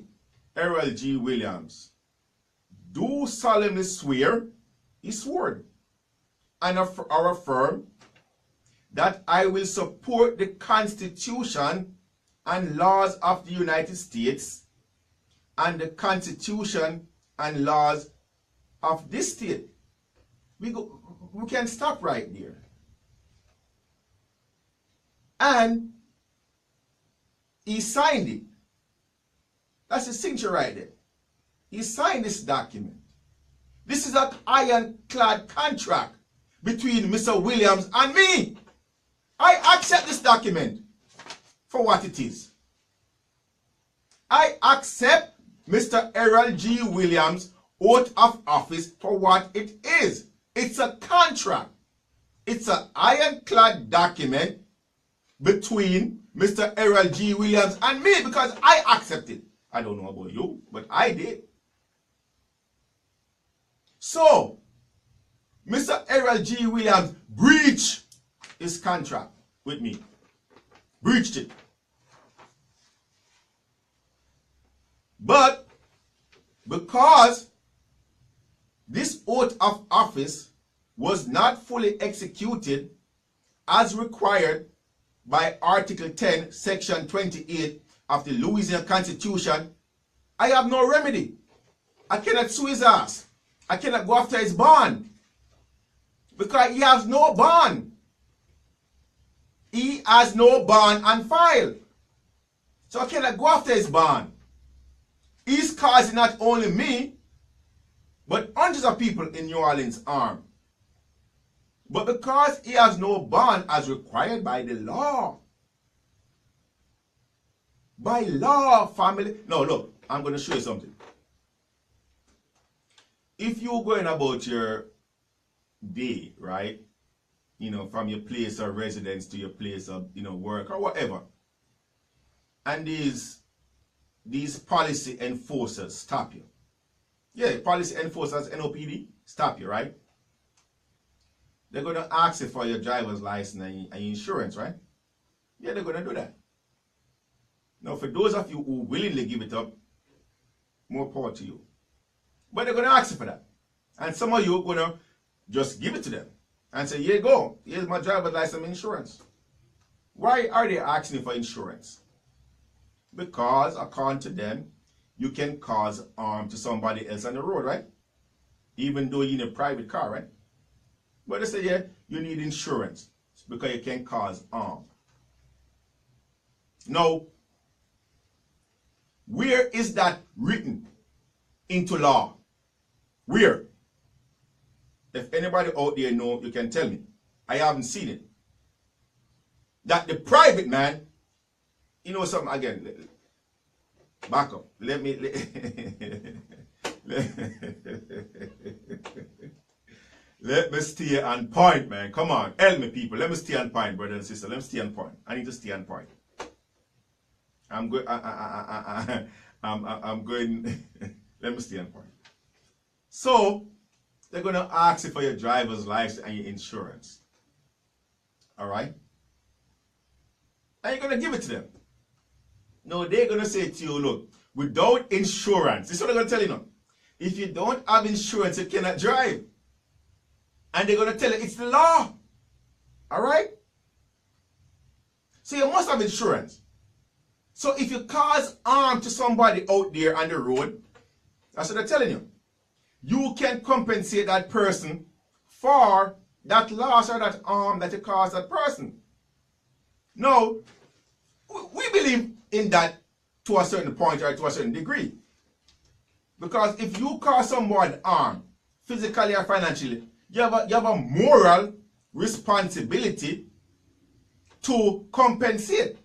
Errol G. Williams, do solemnly swear, he swore, and affirm that I will support the Constitution and laws of the United States and the Constitution and laws of this state. We can stop right there. And he signed it. That's the signature right there. He signed this document. This is an ironclad contract between Mr. Williams and me. I accept this document for what it is. I accept Mr. Errol G. Williams' oath of office for what it is. It's a contract. It's an ironclad document between Mr. Errol G. Williams and me, because I accepted. I don't know about you, but I did. So, Mr. Errol G. Williams breached his contract with me. Breached it. But because this oath of office was not fully executed as required by Article 10, Section 28 of the Louisiana Constitution, I have no remedy. I cannot sue his ass. I cannot go after his bond, because he has no bond. He has no bond on file. So I cannot go after his bond. His causing not only me, but hundreds of people in New Orleans harm. But because he has no bond as required by the law. By law, family. No, look, I'm going to show you something. If you're going about your day, right? You know, from your place of residence to your place of, you know, work or whatever. And these policy enforcers stop you. Yeah, policy enforcers, NOPD, stop you, right? They're going to ask you for your driver's license and your insurance, right? Yeah, they're going to do that. Now, for those of you who willingly give it up, more power to you. But they're going to ask you for that. And some of you are going to just give it to them and say, here you go. Here's my driver's license and insurance. Why are they asking you for insurance? Because, according to them, you can cause harm to somebody else on the road, right? Even though you're in a private car, right? But they say, yeah, you need insurance because you can cause harm. Now, where is that written into law? Where? If anybody out there know, you can tell me. I haven't seen it. That the private man, you know something, again, back up. Let me stay on point, man. Come on, help me, people. Let me stay on point, brother and sister. Let me stay on point. I need to stay on point. I'm good. I'm going. Let me stay on point. So they're going to ask you for your driver's license and your insurance. All right? And you're going to give it to them. No, they're going to say to you, look, without insurance, this is what they're going to tell you now. If you don't have insurance, you cannot drive. And they're going to tell you it's the law. All right? So you must have insurance. So if you cause harm to somebody out there on the road, that's what they're telling you. You can compensate that person for that loss or that harm that you caused that person. No, we believe in that to a certain point or to a certain degree. Because if you cause someone harm, physically or financially, you have a moral responsibility to compensate.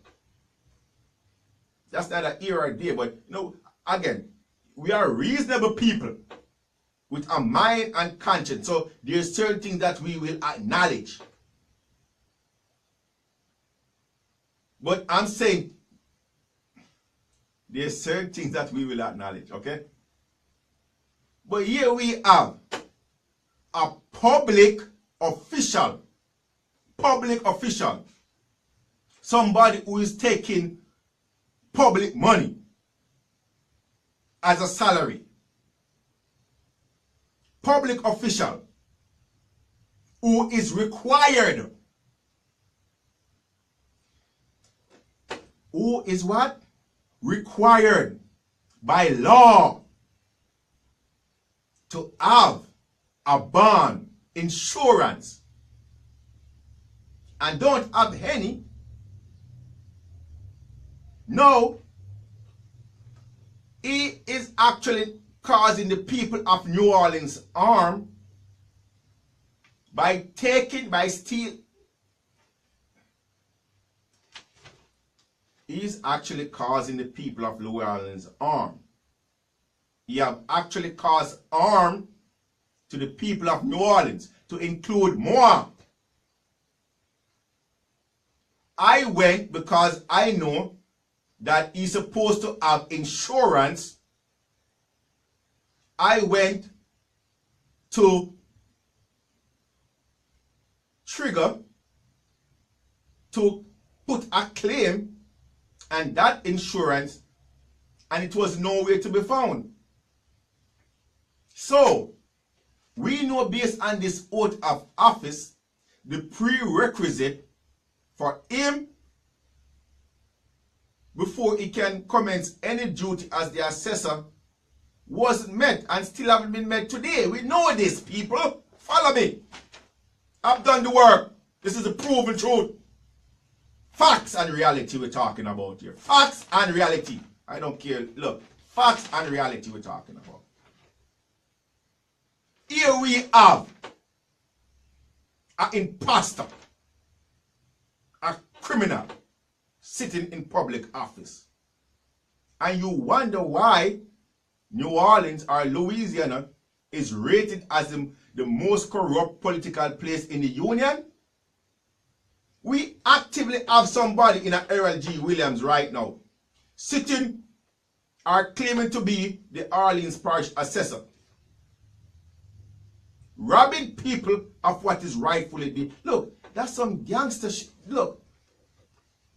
That's not an here or there, but you know, again, we are reasonable people with a mind and conscience. So there's certain things that we will acknowledge. But I'm saying there's certain things that we will acknowledge, okay? But here we have a public official, somebody who is taking public money as a salary. Public official who is required. Who is what? Required by law to have a bond, insurance, and don't have any. No, he is actually causing the people of New Orleans harm by stealing. He is actually causing the people of New Orleans harm. He have actually caused harm to the people of New Orleans, to include more. I went because I know that he's supposed to have insurance. I went to trigger to put a claim and that insurance, and it was nowhere to be found. So we know based on this oath of office, the prerequisite for him before he can commence any duty as the assessor wasn't met and still haven't been met today. We know this, people. Follow me. I've done the work. This is a proven truth. Facts and reality we're talking about here. Facts and reality. I don't care. Look, Facts and reality we're talking about. Here we have an imposter, a criminal sitting in public office. And you wonder why New Orleans or Louisiana is rated as the most corrupt political place in the union? We actively have somebody in a Harold G. Williams right now sitting or claiming to be the Orleans Parish Assessor, robbing people of what is rightfully theirs. Look, that's some gangster shit. Look,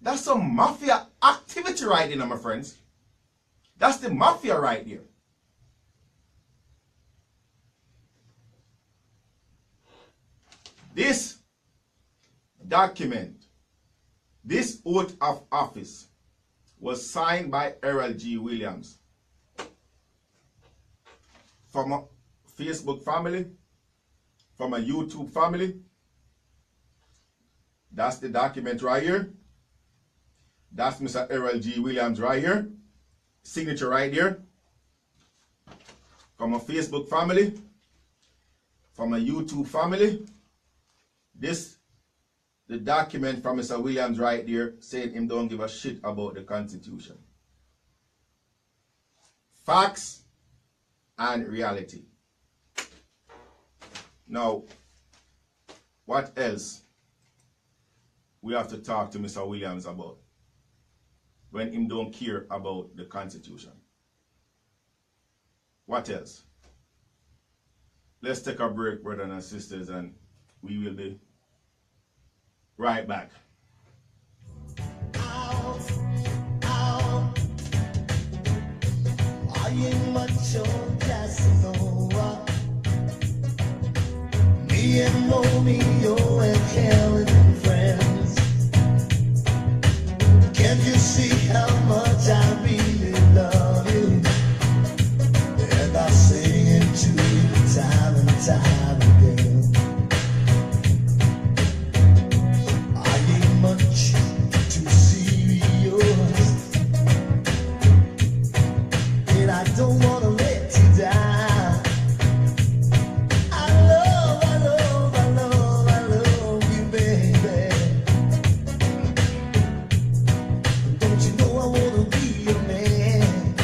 that's some mafia activity right there, my friends. That's the mafia right there. This document, this oath of office, was signed by Harold G. Williams from a Facebook family, from a YouTube family. That's the document right here. That's Mr. Harold G. Williams right here. Signature right there. From a Facebook family, from a YouTube family. This, the document from Mr. Williams right there, saying him don't give a shit about the Constitution. Facts and reality. Now, what else we have to talk to Mr. Williams about when him don't care about the Constitution? What else? Let's take a break, brothers and sisters, and we will be right back. I ain't much on Casanova. Me and Romeo and Helen and friends. Can't you see how much I really love you? And I sing it to you time and time again. I ain't much too serious, and I don't wanna let you down. I love, I love, I love, I love you, baby. Don't you know I wanna be your man?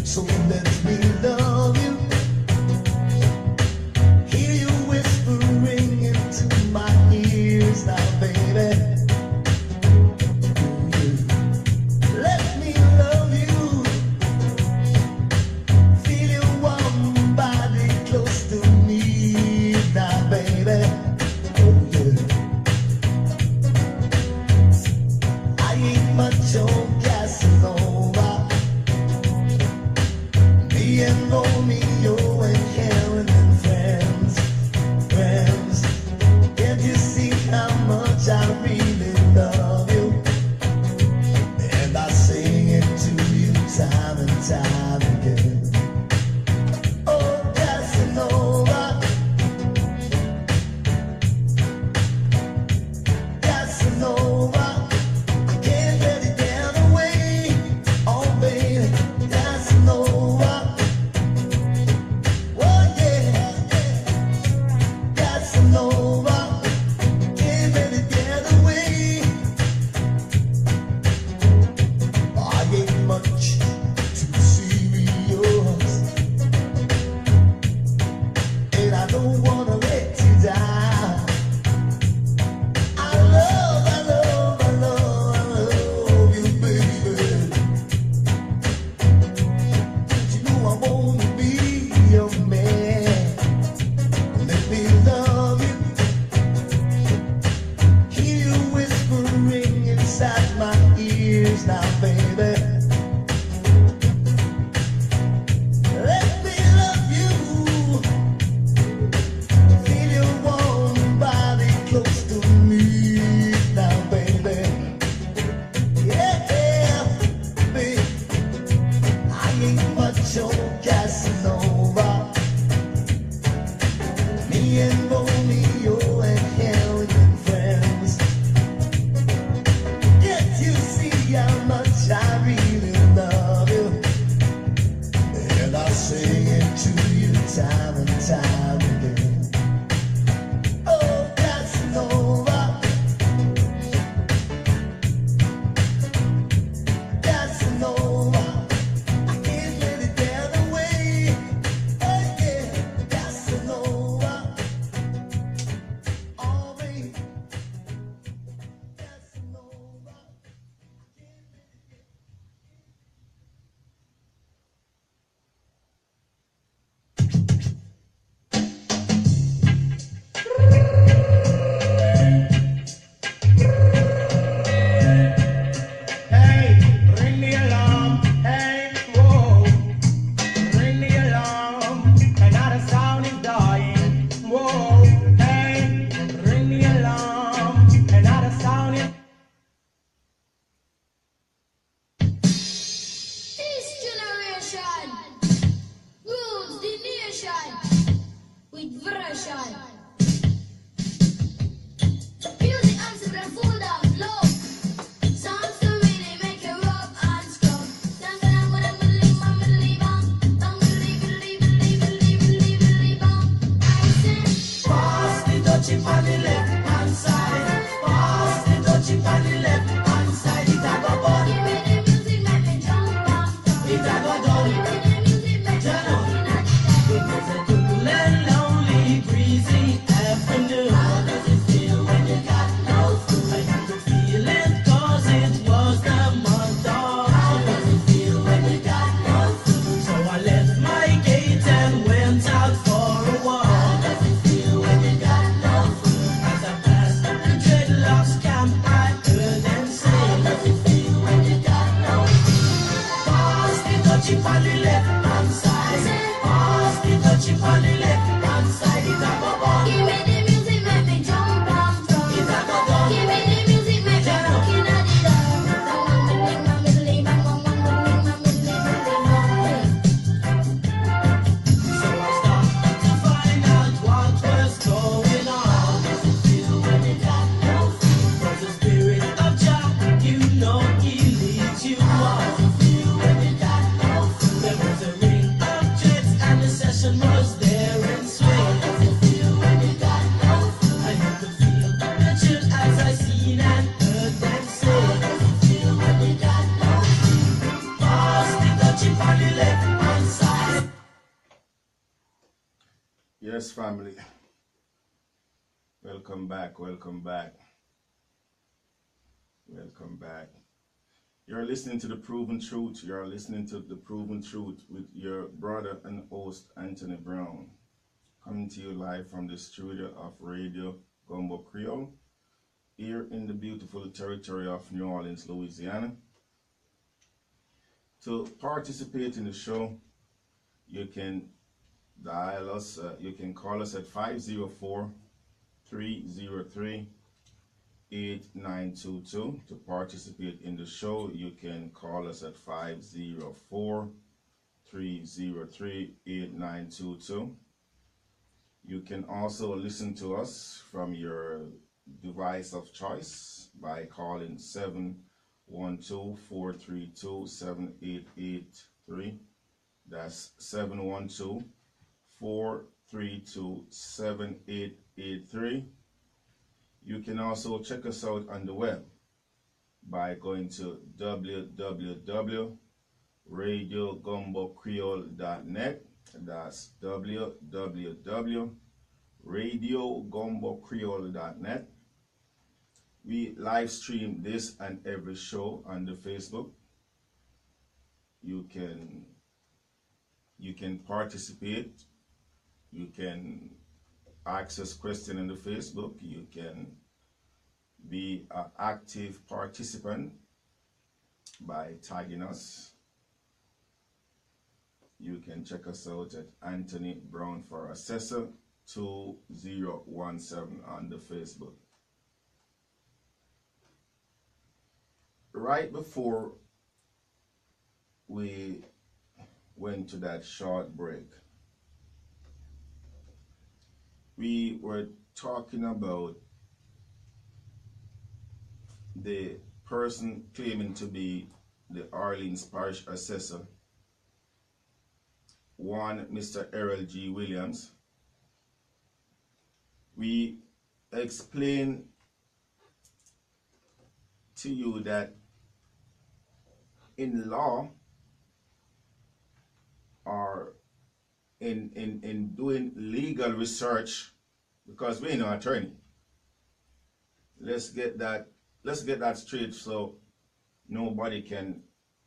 So let me love you. Hear you whispering into my ears now, baby. Let me love you. Feel your warm body close to me now, baby. Oh yeah. I ain't much on Casanova. Me and Romeo and Helen and friends, friends. Can't you see how much I really love you? And I sing it to you time and time again. Oh, Casanova, Casanova, I can't let it down away. Oh, baby, Casanova. Oh, yeah, Casanova, can't let it get away. I ain't much too serious, and I don't wanna let you down. I love, I love, I love, I love you, baby. Don't you know I wanna be your man? Let me love you. Hear you whispering inside my ears now, baby. Let me love you. Feel your warm body close to me now, baby. Yeah, baby. I ain't much on Casanova. Me and Romeo and Helen and friends. Can't you see how much I really love you? sing it to you time and time again. Oh, Casanova, Casanova, I can't let it down away. Oh yeah, Casanova, oh baby, Casanova. Hey, ring the alarm. Hey, whoa, ring the alarm. Another sound is dying. Whoa, hey, ring the alarm. Another sound is. This generation rules the nation with version. Music answer the food of love. Songs to really make you rub and scrub. I sing. Pass the dutchie on the left hand side. Pass the dutchie on the left hand side. It a go bun. Give me the music, make me jump and jump. It a go done. Give me the music, make me jump in a It is a cool and lonely, breezy afternoon. How does it feel when you got no food? I used to feel it 'cause it was the month of. How does it feel when you got no food? So I left my gate and went out for a walk. How does it feel when you got no food? As I passed the dreadlocks camp, I heard them say, how does it feel when you got no food? Pass the dutchie on the left hand side. Pass the dutchie on the left hand side. It a go bun. Give me the music, make me jump and jump. It a go done. Give me the music, make me look in at the dark. So I started to find out what was going on. How does it feel when you got no food? 'Cause the spirit of Jah, you know he leads you on. How does it feel when you got no food? There was a ring of jets and the session was there in swing. How does it feel when you got no food? I had to feel the chill as I seen and heard them say. How does it feel when you got no food? Pass the dutchie on the left hand side. Yes, family. Welcome back. Welcome back. Welcome back. You're listening to The Proven Truth. You're listening to The Proven Truth with your brother and host, Anthony Brown. Coming to you live from the studio of Radio Gumbo Creole, here in the beautiful territory of New Orleans, Louisiana. To participate in the show, you can dial us, you can call us at 504-303-8922. To participate in the show, you can call us at 504-303-8922. You can also listen to us from your device of choice by calling 712-432-7883. That's 712-432-7883. You can also check us out on the web by going to www.radiogumbocreole.net. That's www.radiogumbocreole.net. We live stream this and every show on the Facebook. You can participate. You can access question in the Facebook. You can be an active participant by tagging us. You can check us out at Anthony Brown for Assessor 2017 on the Facebook. Right before we went to that short break, we were talking about the person claiming to be the Orleans Parish Assessor one Mr. Errol G. Williams, we explain to you that in law or in doing legal research, because we ain't no attorney. Let's get that straight so nobody can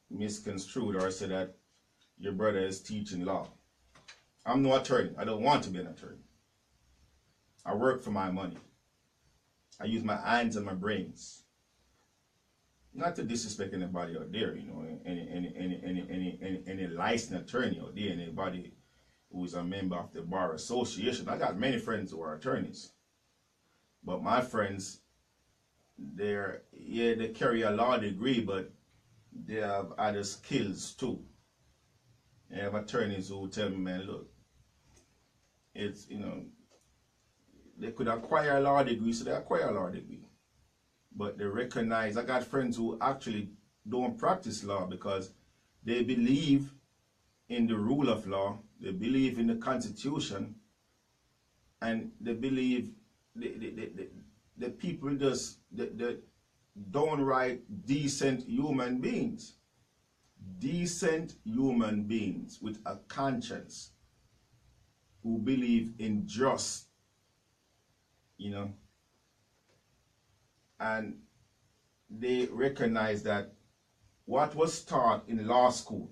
misconstrue it or say that your brother is teaching law. I'm no attorney. I don't want to be an attorney. I work for my money. I use my hands and my brains. Not to disrespect anybody out there, you know, any licensed attorney out there, anybody who is a member of the Bar Association. I got many friends who are attorneys. But my friends, they carry a law degree, but they have other skills too. I have attorneys who tell me, man, look, it's, you know, they could acquire a law degree, so they acquire a law degree. But they recognize, I got friends who actually don't practice law because they believe in the rule of law, they believe in the Constitution, and they believe the people just, the downright decent human beings. Decent human beings with a conscience who believe in just, you know, and they recognize that what was taught in law school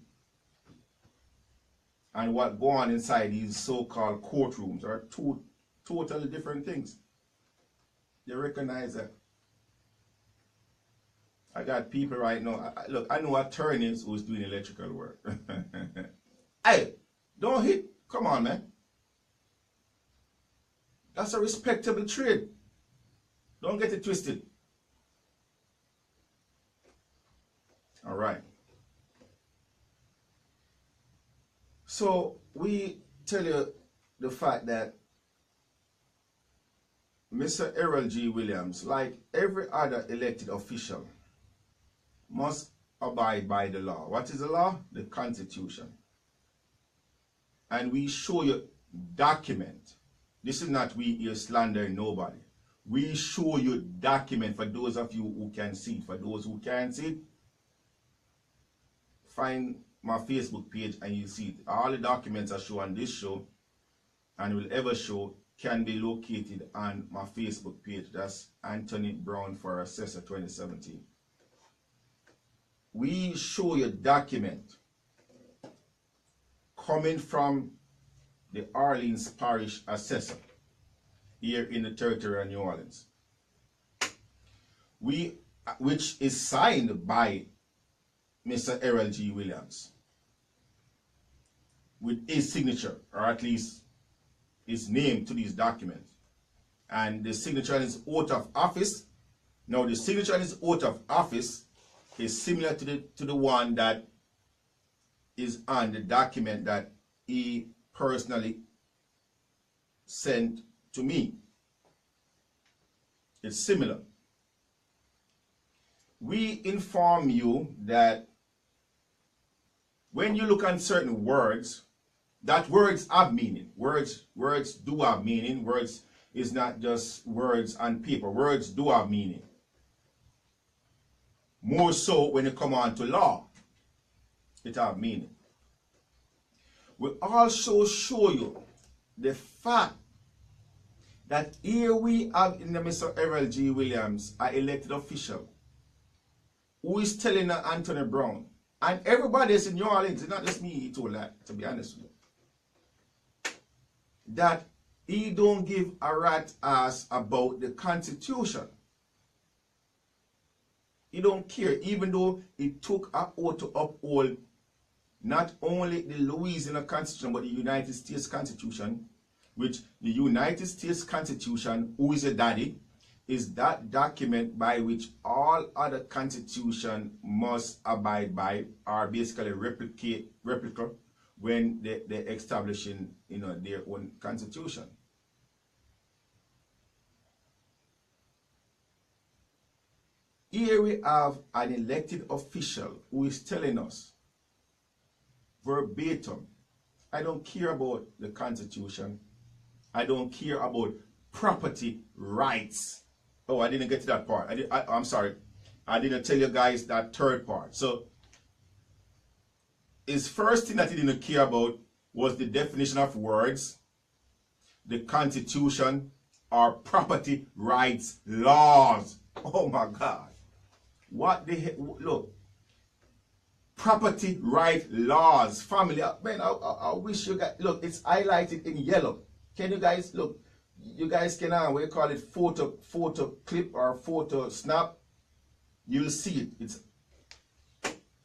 and what go on inside these so-called courtrooms are two totally different things. They recognize that. I got people right now, look, I know attorneys who's doing electrical work. Hey, don't hit, come on, man. That's a respectable trade. Don't get it twisted. All right. So we tell you the fact that Mr. Errol G. Williams, like every other elected official, must abide by the law. What is the law? The Constitution. And we show you document. This is not we here slandering nobody. We show you document for those of you who can see it. For those who can't see it, find my Facebook page and you see it. All the documents I show on this show and will ever show can be located on my Facebook page. That's Anthony Brown for Assessor 2017. We show you document coming from the Orleans Parish Assessor here in the territory of New Orleans, which is signed by Mr. Errol G. Williams with his signature, or at least his name to these documents. And the signature on his oath of office, now the signature on his oath of office is similar to the one that is on the document that he personally sent to me. It's similar. We inform you that when you look at certain words, that words have meaning. Words do have meaning. Words is not just words on paper. Words do have meaning. More so when it come on to law, it have meaning. We also show you the fact that here we have in the Mr. Errol G. Williams, an elected official, who is telling Anthony Brown, and everybody is in New Orleans, it's not just me he told that, to be honest with you, that he don't give a rat's ass about the Constitution. He don't care, even though he took an oath to uphold not only the Louisiana Constitution, but the United States Constitution, which the United States Constitution, who is a daddy, is that document by which all other constitution must abide by, or basically replica when they're establishing, you know, their own constitution. Here we have an elected official who is telling us verbatim I don't care about the Constitution. I don't care about property rights. Oh, I didn't get to that part. I'm sorry. I didn't tell you guys that third part. So his first thing that he didn't care about was the definition of words, the Constitution, or property rights laws. Oh my God. What the heck? Look. Property right laws. Family. Man, I wish you guys, look, it's highlighted in yellow. Can you guys, look, you guys can, what you call it, photo clip or photo snap. You'll see it. It's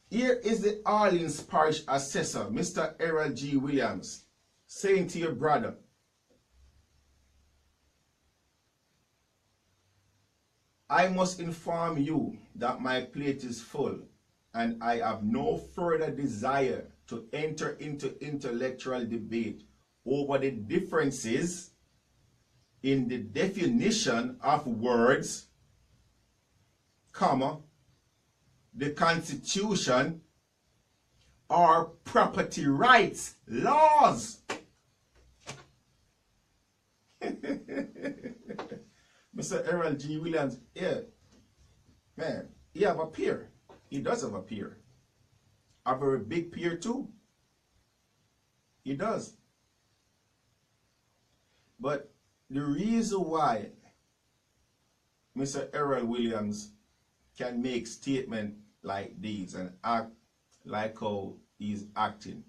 here is the Orleans Parish Assessor, Mr. Errol G. Williams, saying to your brother, I must inform you that my plate is full and I have no further desire to enter into intellectual debate over the differences in the definition of words, comma, the Constitution, or property rights laws. Mr. Errol G. Williams, yeah, man, he have a peer. He does have a peer. A very big peer too. He does. But the reason why Mr. Errol Williams can make statements like these and act like how he's acting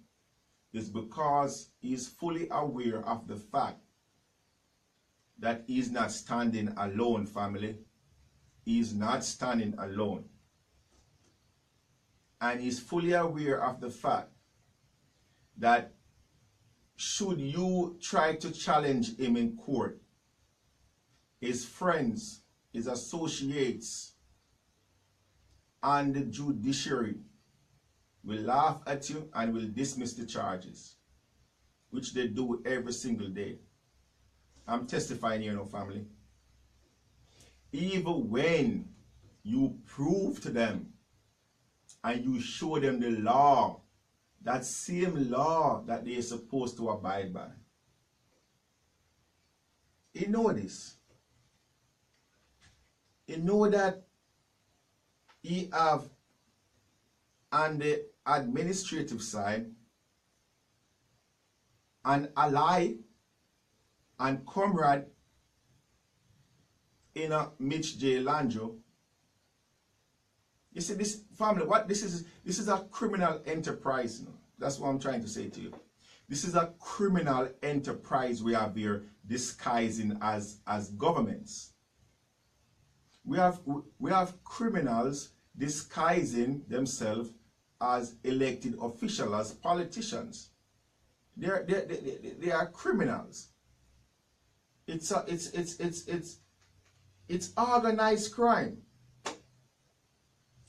is because he's fully aware of the fact that he's not standing alone, family. He's not standing alone. And he's fully aware of the fact that should you try to challenge him in court, his friends, his associates, and the judiciary will laugh at you and will dismiss the charges, which they do every single day. I'm testifying here, no, family. Even when you prove to them and you show them the law, that same law that they are supposed to abide by. You know this. You know that he have on the administrative side an ally and comrade in a Mitch J. Landro. You see, this family, what this is a criminal enterprise. You know? That's what I'm trying to say to you. This is a criminal enterprise we have here disguising as governments. We have criminals disguising themselves as elected officials, as politicians. They are criminals. It's organized crime.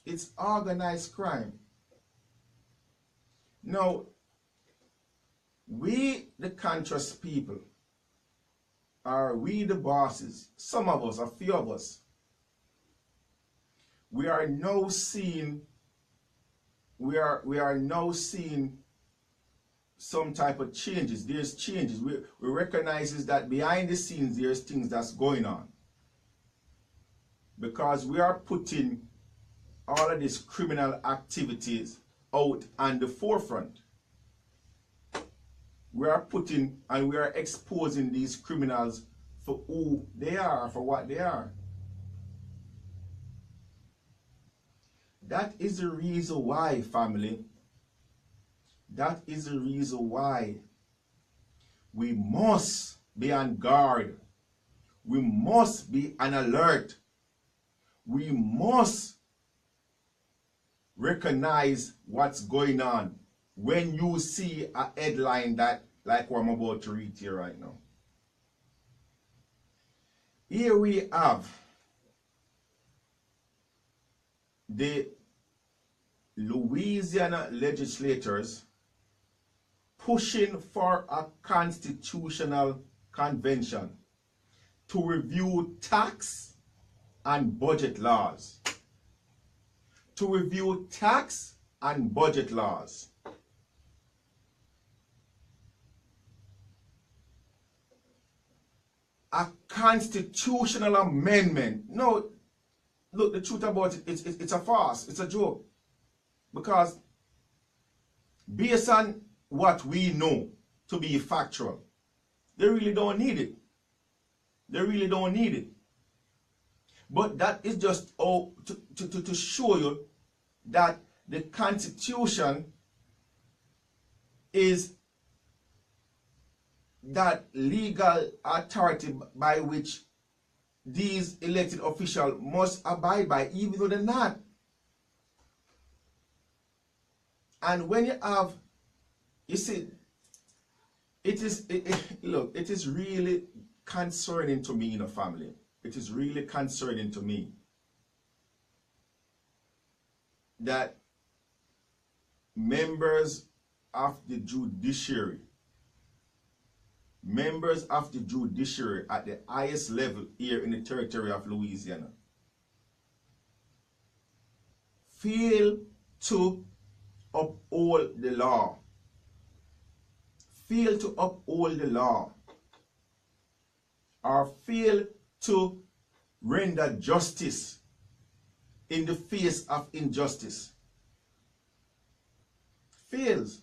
It's organized crime. Now, we the conscious people, are we the bosses, some of us, a few of us, we are now seeing some type of changes. There's changes. We recognize that behind the scenes there's things that's going on. Because we are putting all of these criminal activities out on the forefront. We are putting and we are exposing these criminals for who they are, for what they are. That is the reason why, family, that is the reason why we must be on guard. We must be on alert. We must recognize what's going on when you see a headline that like what I'm about to read here right now. Here we have the Louisiana legislators pushing for a constitutional convention to review tax and budget laws. To review tax and budget laws. a constitutional amendment. No, look, the truth about it, it's a farce, it's a joke. Because based on what we know to be factual, they really don't need it. They really don't need it. But that is just to show you that the Constitution is that legal authority by which these elected officials must abide by, even though they're not. And when you have, you see, look, it is really concerning to me in a family. It is really concerning to me that members of the judiciary at the highest level here in the territory of Louisiana fail to uphold the law. Fail to uphold the law, or fail to render justice in the face of injustice. Fails.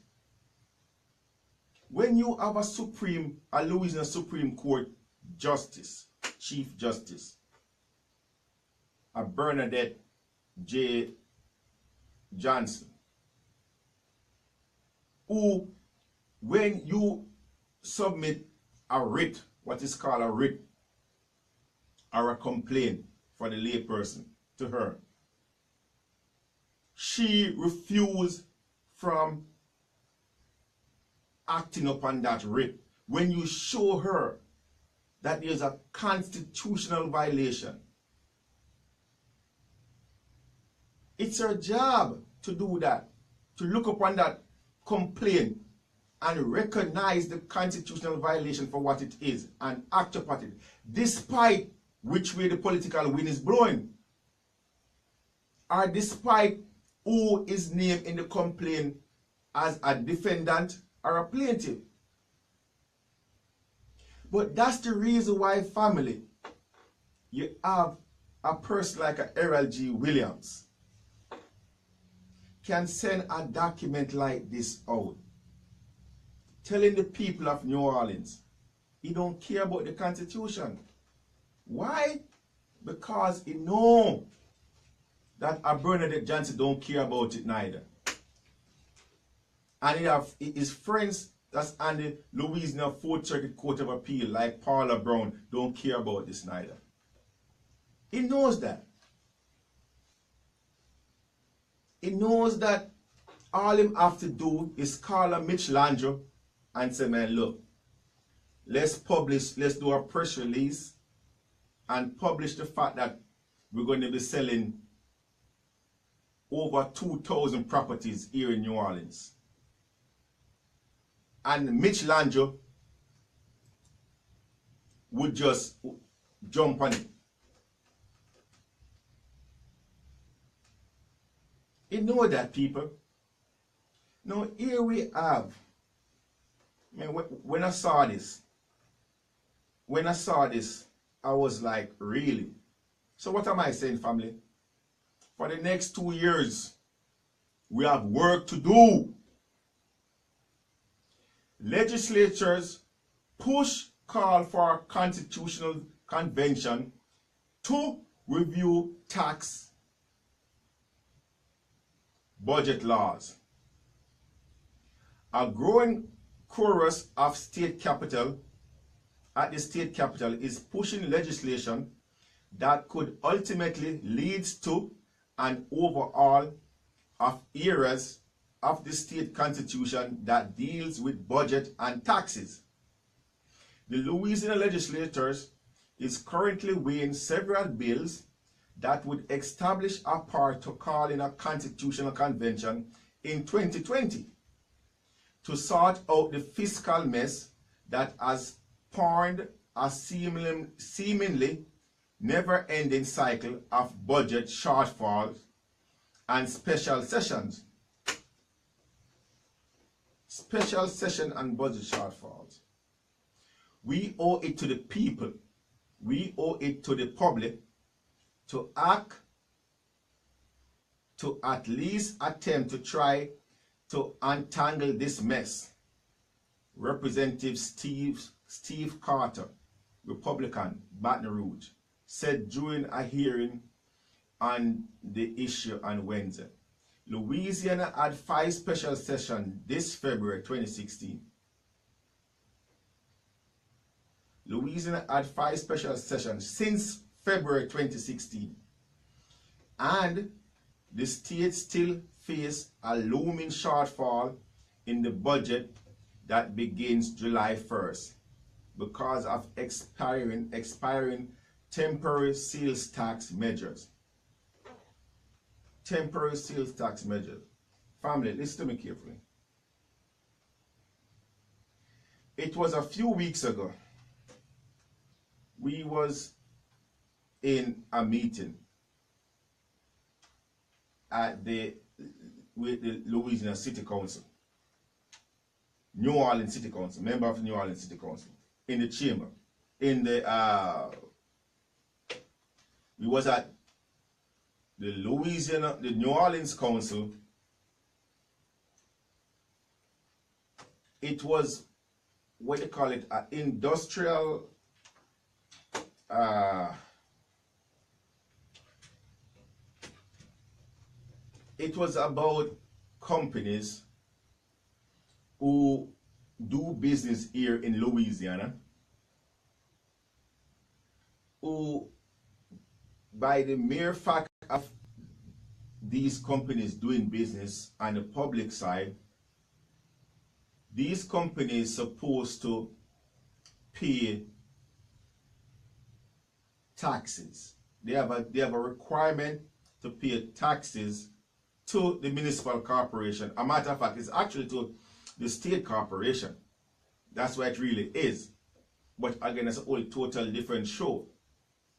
When you have a Louisiana Supreme Court Justice, Chief Justice, a Bernadette J. Johnson, who, when you submit a writ, what is called a writ, or a complaint for the layperson to her, she refused from acting upon that writ. When you show her that there's a constitutional violation, it's her job to do that, to look upon that complaint and recognize the constitutional violation for what it is and act upon it, despite which way the political wind is blowing, or despite who is named in the complaint as a defendant or a plaintiff. But that's the reason why, family, you have a person like a Harold G. Williams can send a document like this out, telling the people of New Orleans he don't care about the Constitution. Why? Because he know that a Bernadette Johnson don't care about it neither. And he have his friends that's on the Louisiana 4th Circuit Court of Appeal, like Paula Brown, don't care about this neither. He knows that. He knows that all him have to do is call a Mitch Landry and say, man, look, let's do a press release and publish the fact that we're going to be selling over 2,000 properties here in New Orleans. And Mitch Landry would just jump on it. You know that, people. Now, here we have, I mean, when I saw this, I was like, really? So what am I saying, family? For the next 2 years, we have work to do. Legislatures call for a constitutional convention to review tax budget laws. A growing chorus of at the state capital is pushing legislation that could ultimately lead to an overhaul of areas of the state constitution that deals with budget and taxes. The Louisiana legislators is currently weighing several bills that would establish a power to call in a constitutional convention in 2020 to sort out the fiscal mess that has spawned a seemingly never-ending cycle of budget shortfalls and special sessions. Special session and budget shortfalls. We owe it to the people we owe it to the public to act, to at least attempt to try to untangle this mess. Representative Steve Carter, Republican, Baton Rouge, said during a hearing on the issue on Wednesday. Louisiana had 5 special sessions this February 2016. Louisiana had 5 special sessions since February 2016. And the state still faces a looming shortfall in the budget that begins July 1st because of expiring temporary sales tax measures. Temporary sales tax measures. Family, listen to me carefully. It was a few weeks ago. We was in a meeting with the Louisiana City Council, New Orleans City Council, member of the New Orleans City Council, in the chamber, we was at the New Orleans Council. It was, what they call it, an industrial, it was about companies who do business here in Louisiana, who, by the mere fact of these companies doing business on the public side, these companies supposed to pay taxes. They have a requirement to pay taxes to the municipal corporation. A matter of fact, it's actually to the state corporation. That's what it really is. But again, it's a whole total different show.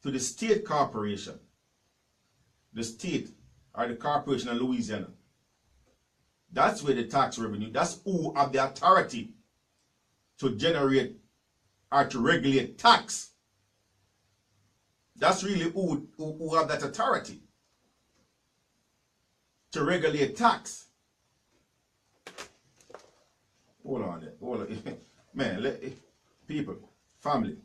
To the state corporation. The state or the corporation of Louisiana. That's where the tax revenue, that's who have the authority to generate or to regulate tax. That's really who have that authority to regulate tax. Hold on there. Hold on. Man, people, family.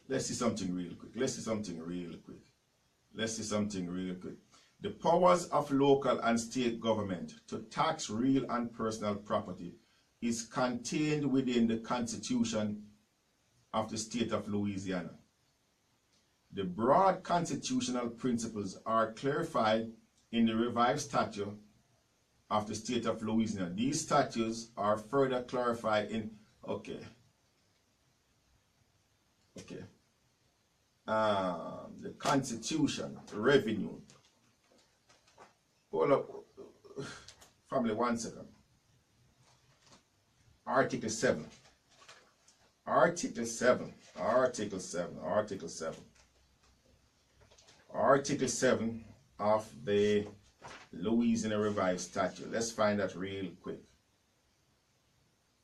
Let's see something real quick. The powers of local and state government to tax real and personal property is contained within the Constitution of the state of Louisiana. The broad constitutional principles are clarified in the revised statute of the state of Louisiana. These statutes are further clarified in, the Constitution, revenue. Hold up, family, 1 second. Article 7. Article 7 of the Louisiana Revised Statute. Let's find that real quick.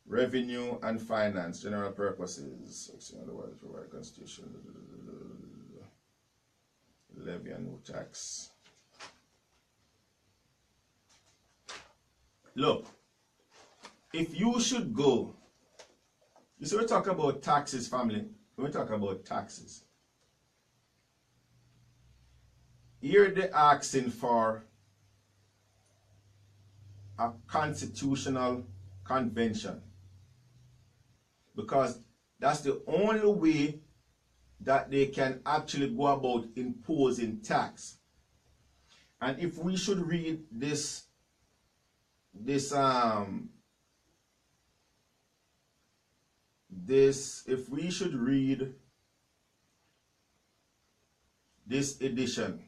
Revenue and finance, general purposes. Otherwise, provide constitution. Levy and no tax. Look, if you should go, you see, we talk about taxes, family. We talk about taxes. Here they're asking for a constitutional convention, because that's the only way that they can actually go about imposing tax. And if we should read this if we should read this edition,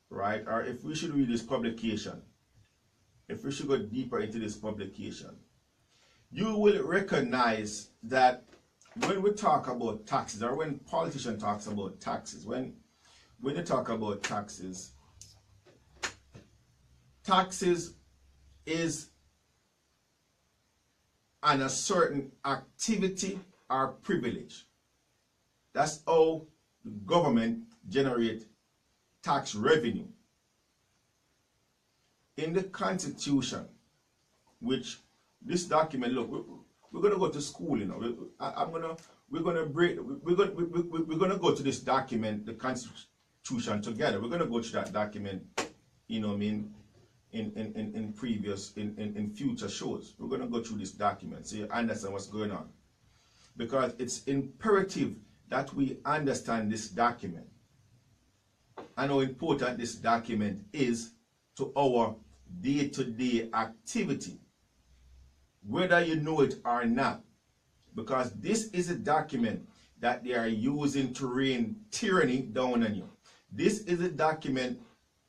right, or if we should read this publication, if we should go deeper into this publication, you will recognize that when we talk about taxes, or when politicians talks about taxes, when they talk about taxes, taxes is and a certain activity or privilege. That's how the government generates tax revenue. In the Constitution, which this document, look, we're gonna go to school, you know. We're gonna go to this document, the Constitution, together. We're gonna go to that document, you know what I mean, in future shows. We're gonna go through this document so you understand what's going on. Because it's imperative that we understand this document and how important this document is to our day-to-day activity, whether you know it or not, because this is a document that they are using to rain tyranny down on you. This is a document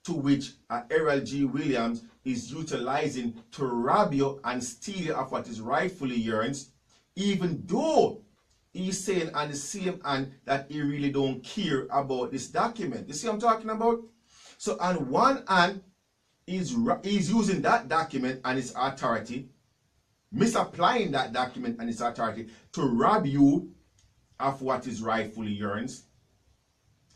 to which Errol G. Williams is utilizing to rob you and steal you of what is rightfully yours, even though he's saying on the same hand that he really don't care about this document. You see what I'm talking about? So on one hand, he's using that document and its authority, misapplying that document and its authority to rob you of what is rightfully yours,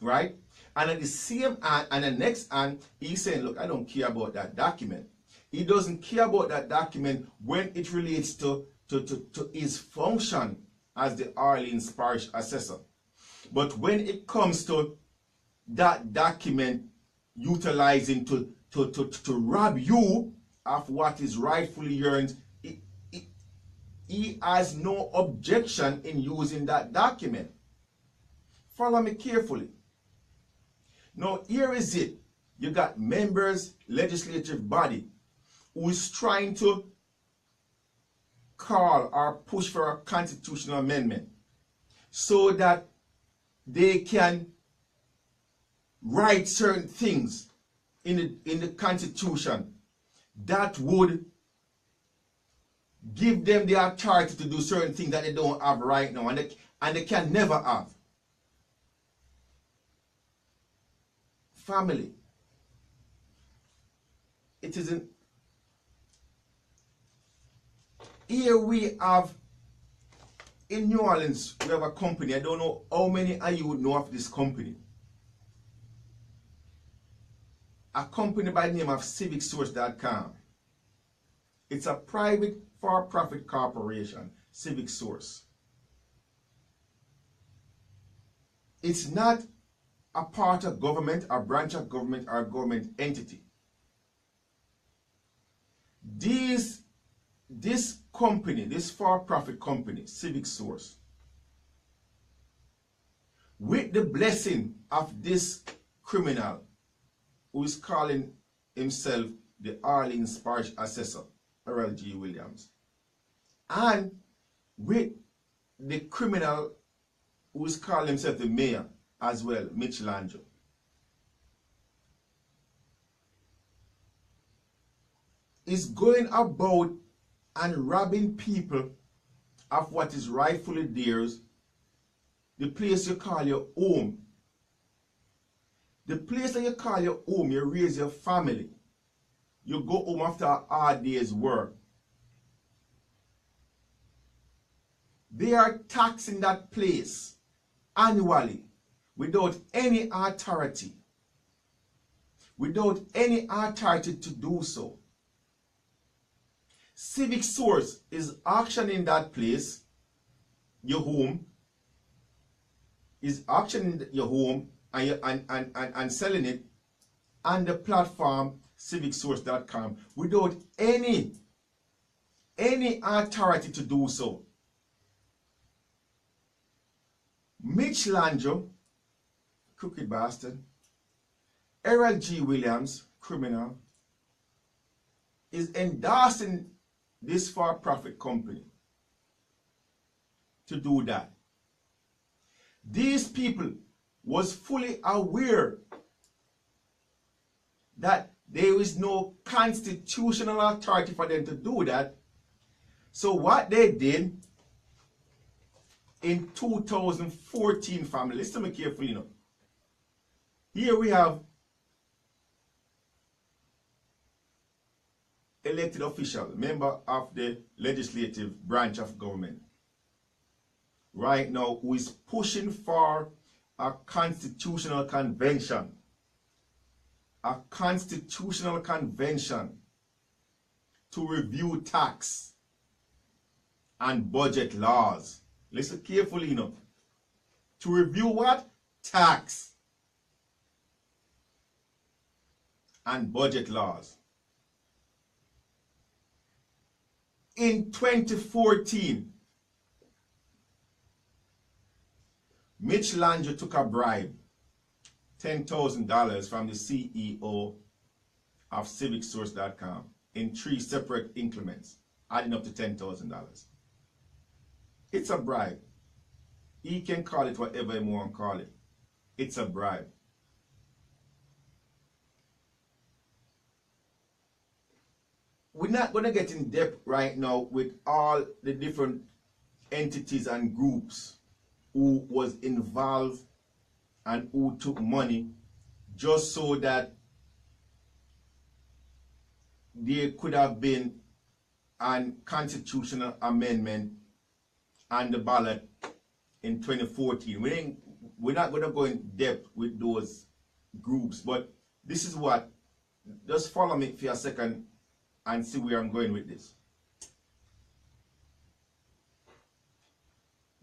right? And at the same hand, and the next hand, he's saying, look, I don't care about that document. He doesn't care about that document when it relates to his function as the Orleans Parish Assessor. But when it comes to that document utilizing to rob you of what is rightfully yours, he has no objection in using that document. Follow me carefully. Now, here is it. You got members, legislative body, who is trying to call or push for a constitutional amendment so that they can write certain things in the Constitution that would give them the authority to do certain things that they don't have right now, and they can never have. Family. It isn't. Here we have, in New Orleans, we have a company. I don't know how many of you would know of this company. A company by the name of CivicSource.com. It's a private for-profit corporation, Civic Source. It's not a part of government, a branch of government, or a government entity. This company, this for-profit company, Civic Source, with the blessing of this criminal who is calling himself the Orleans Parish Assessor, Errol G. Williams, and with the criminal who is calling himself the mayor as well, Mitch Landro, is going about and robbing people of what is rightfully theirs, the place you call your home. The place that you call your home, you raise your family. You go home after a hard day's work. They are taxing that place annually without any authority. Without any authority to do so. Civic Source is auctioning that place, your home, is auctioning your home and selling it on the platform CivicSource.com without any authority to do so. Mitch Landro, crooked bastard, Errol G. Williams, criminal, is endorsing this for-profit company to do that. These people was fully aware that there is no constitutional authority for them to do that. So what they did in 2014, family, listen to me carefully, you know. Here we have elected official, member of the legislative branch of government, right now, who is pushing for a constitutional convention. A constitutional convention to review tax and budget laws. Listen carefully, you know. To review what? Tax and budget laws. In 2014, Mitch Langer took a bribe, $10,000 from the CEO of CivicSource.com in 3 separate increments, adding up to $10,000. It's a bribe. He can call it whatever he wants to call it. It's a bribe. We're not going to get in depth right now with all the different entities and groups who was involved and who took money just so that there could have been a constitutional amendment on the ballot in 2014. We're not going to go in depth with those groups, but this is what, just follow me for a second and see where I'm going with this.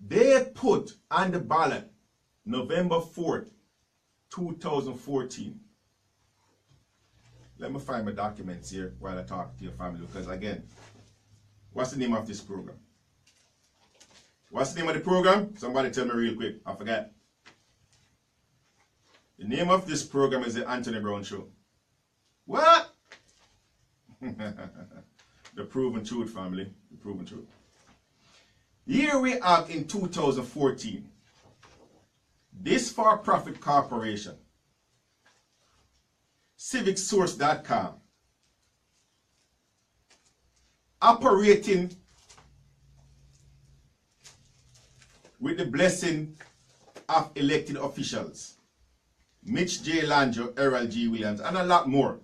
They put on the ballot November 4th, 2014. Let me find my documents here while I talk to your family, because again, what's the name of this program? What's the name of the program? Somebody tell me real quick. I forgot. The name of this program is the Anthony Brown Show. What? The Proven Truth, family. The Proven Truth. Here we have in 2014, this for-profit corporation, CivicSource.com, operating with the blessing of elected officials, Mitch J. Langer, Errol G. Williams, and a lot more.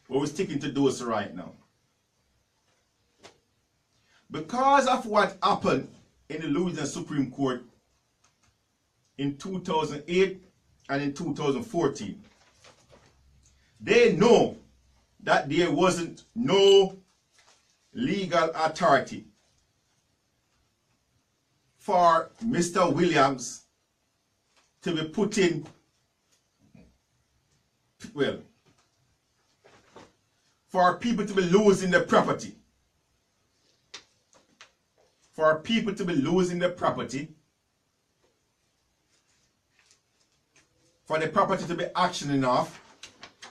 But we're sticking to those right now. Because of what happened in the Louisiana Supreme Court in 2008 and in 2014, they know that there wasn't no legal authority for Mr. Williams to be put in, well, for people to be losing their property. For people to be losing their property. For the property to be actioning off.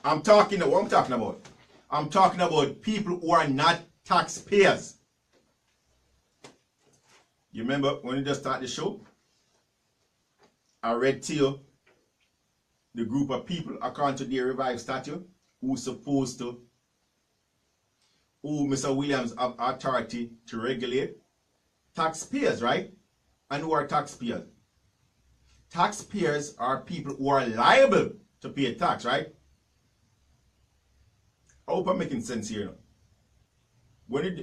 What I'm talking about? I'm talking about people who are not taxpayers. You remember when we just started the show? I read to you the group of people according to their revived statute who's supposed to, who Mr. Williams have authority to regulate. Taxpayers, right? And who are taxpayers? Taxpayers are people who are liable to pay tax, right? I hope I'm making sense here now. When in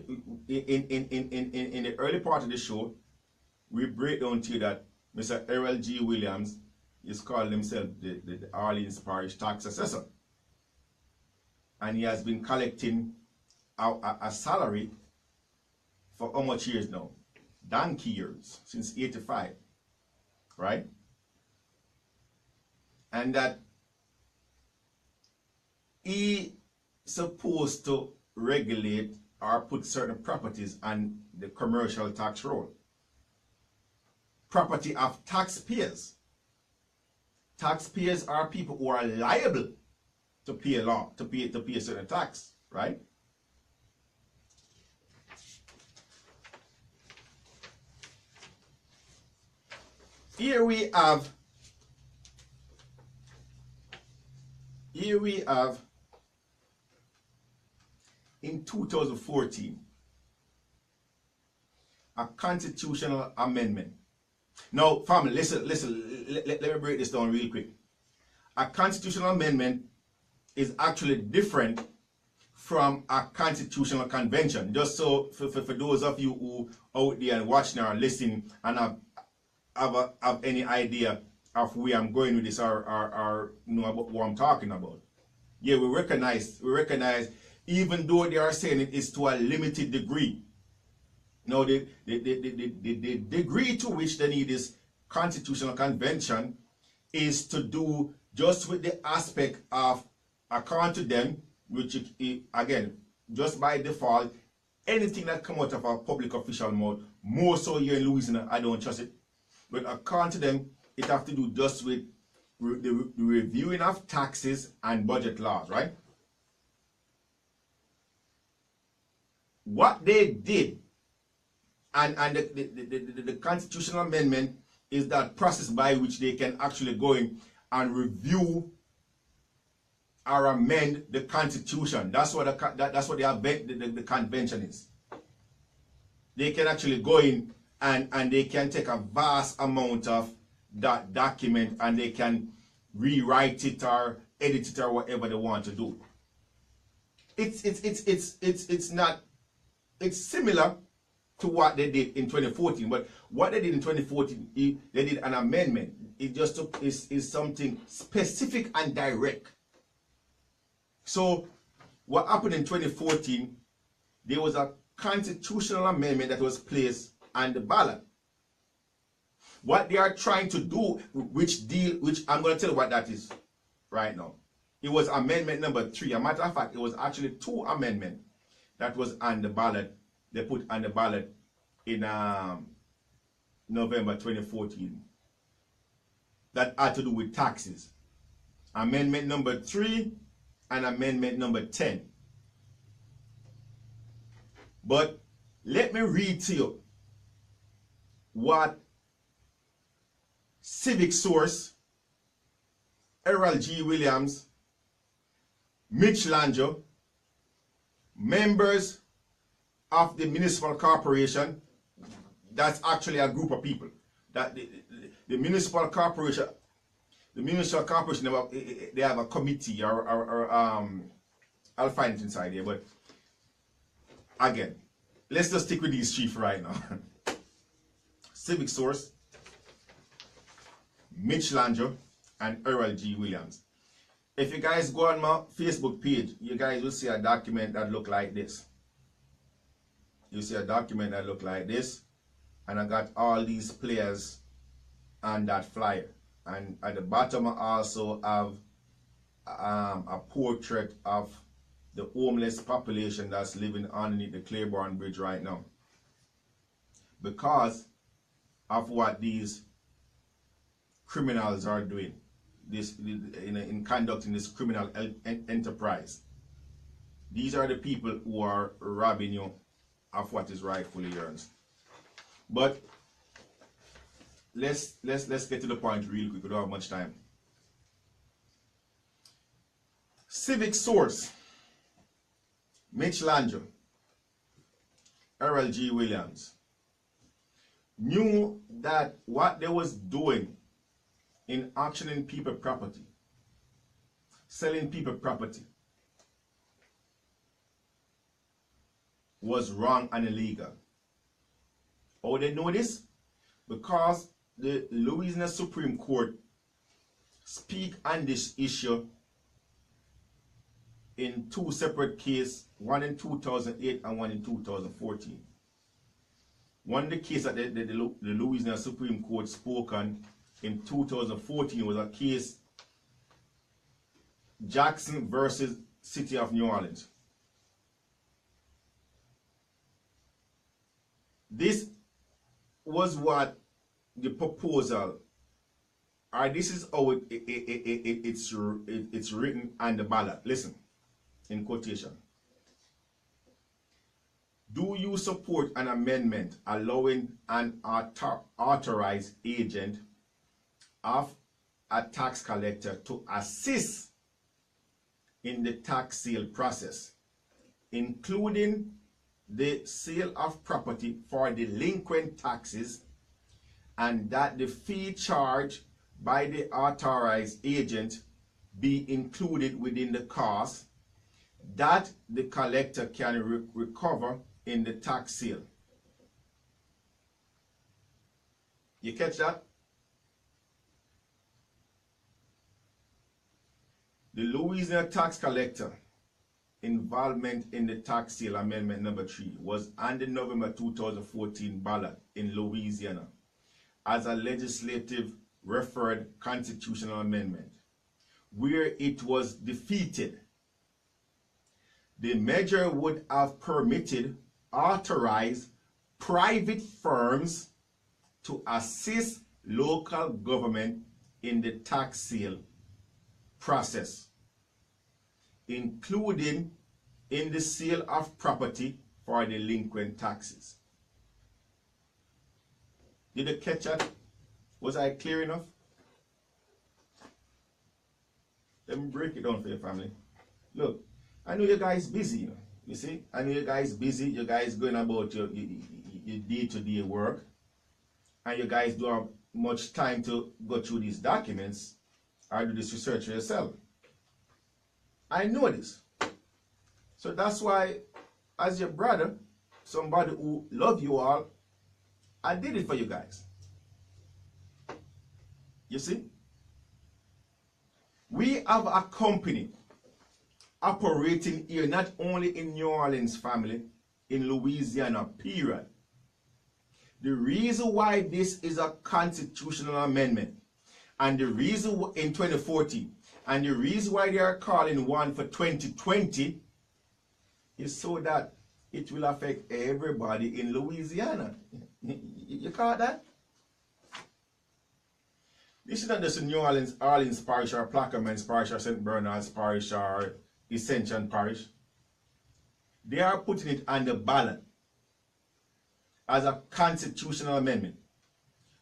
the early part of the show, we break down to you that Mr. Errol G. Williams is calling himself the Orleans Parish Tax Assessor. And he has been collecting a salary for how much years now? Donkey years, since 85, right? And that he supposed to regulate or put certain properties on the commercial tax roll. Property of taxpayers. Taxpayers are people who are liable to pay a law, to pay a certain tax, right? Here we have in 2014 a constitutional amendment. Now, family, listen, let me break this down real quick. A constitutional amendment is actually different from a constitutional convention. Just so for those of you who out there and watching or listening and have any idea of where I'm going with this or know about what I'm talking about. Yeah, we recognize even though they are saying it is to a limited degree. Now the degree to which they need this constitutional convention is to do just with the aspect of, according to them, which again, just by default, anything that come out of a public official mouth, more so here in Louisiana, I don't trust it. But according to them, it have to do just with the reviewing of taxes and budget laws, right? What they did, and the constitutional amendment is that process by which they can actually go in and review or amend the Constitution. That's what the convention is. They can actually go in and they can take a vast amount of that document and they can rewrite it or edit it or whatever they want to do. It's similar to what they did in 2014, but what they did in 2014, they did an amendment. It just is something specific and direct. So what happened in 2014, there was a constitutional amendment that was placed on the ballot. What they are trying to do, which I'm going to tell you what that is right now. It was amendment number 3. As a matter of fact, it was actually 2 amendments that was on the ballot. They put on the ballot in November 2014 that had to do with taxes. Amendment number 3 and amendment number 10. But let me read to you what Civic Source, Errol G. Williams, Mitch Lange, members of the municipal corporation, that's actually a group of people. That the municipal corporation, they have a committee or I'll find it inside here, but again, let's just stick with these chief right now. Civic Source, Mitch Lange, and Errol G. Williams. If you guys go on my Facebook page, you guys will see a document that look like this. You see a document that look like this, and I got all these players on that flyer. And at the bottom I also have a portrait of the homeless population that's living underneath the Claiborne Bridge right now. Because of what these criminals are doing, in conducting this criminal enterprise. These are the people who are robbing you of what is rightfully yours. But let's get to the point real quick. We don't have much time. Civic Source, Mitch Lange, Errol G. Williams knew that what they was doing in auctioning people property, selling people property, was wrong and illegal. How they know this? Because the Louisiana Supreme Court speak on this issue in 2 separate cases, one in 2008 and one in 2014. One of the cases that the Louisiana Supreme Court spoke on in 2014 was a case, Jackson versus City of New Orleans. This was what the proposal, or this is how it's written on the ballot. Listen, in quotation. Do you support an amendment allowing an authorized agent of a tax collector to assist in the tax sale process, including the sale of property for delinquent taxes, and that the fee charged by the authorized agent be included within the cost, that the collector can recover in the tax sale. You catch that? The Louisiana tax collector involvement in the tax sale amendment number 3 was on the November 2014 ballot in Louisiana as a legislative referred constitutional amendment, where it was defeated. The measure would have permitted authorized private firms to assist local government in the tax sale process, including in the sale of property for delinquent taxes. Did you catch that? Was I clear enough? Let me break it down for your family. Look, I know you guys busy, you see? I know you guys busy, you guys going about your day-to-day work, and you guys don't have much time to go through these documents or do this research for yourself. I know this. So that's why, as your brother, somebody who love you all, I did it for you guys. You see? We have a company operating here, not only in New Orleans, family, in Louisiana, period. The reason why this is a constitutional amendment, and the reason in 2014, and the reason why they are calling one for 2020 is so that it will affect everybody in Louisiana. You caught that? This is not just New Orleans Parish or Plaquemines Parish or St. Bernard's Parish or Ascension Parish. They are putting it on the ballot as a constitutional amendment.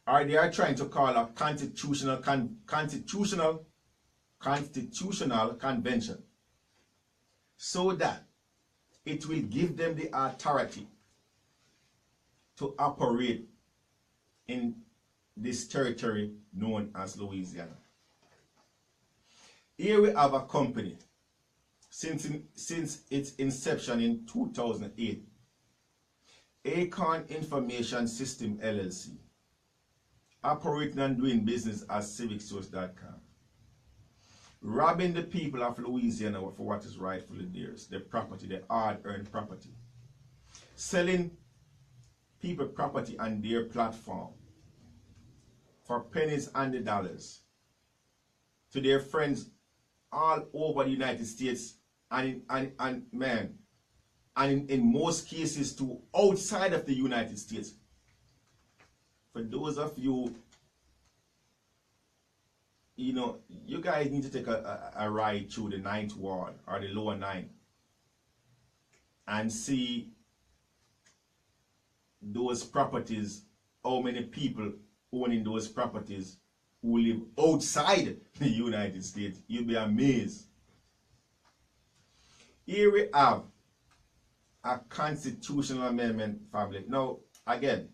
Or they are trying to call a constitutional convention, so that it will give them the authority to operate in this territory known as Louisiana. Here we have a company since its inception in 2008, Acorn Information System LLC, operating and doing business as civicsource.com, robbing the people of Louisiana for what is rightfully theirs, their property, their hard-earned property, selling people property on their platform for pennies and the dollars to their friends all over the United States and in most cases to outside of the United States. For those of you, you know, you guys need to take a ride through the 9th Ward or the lower 9 and see those properties, how many people owning those properties who live outside the United States. You'll be amazed. Here we have a constitutional amendment, family. Now, again,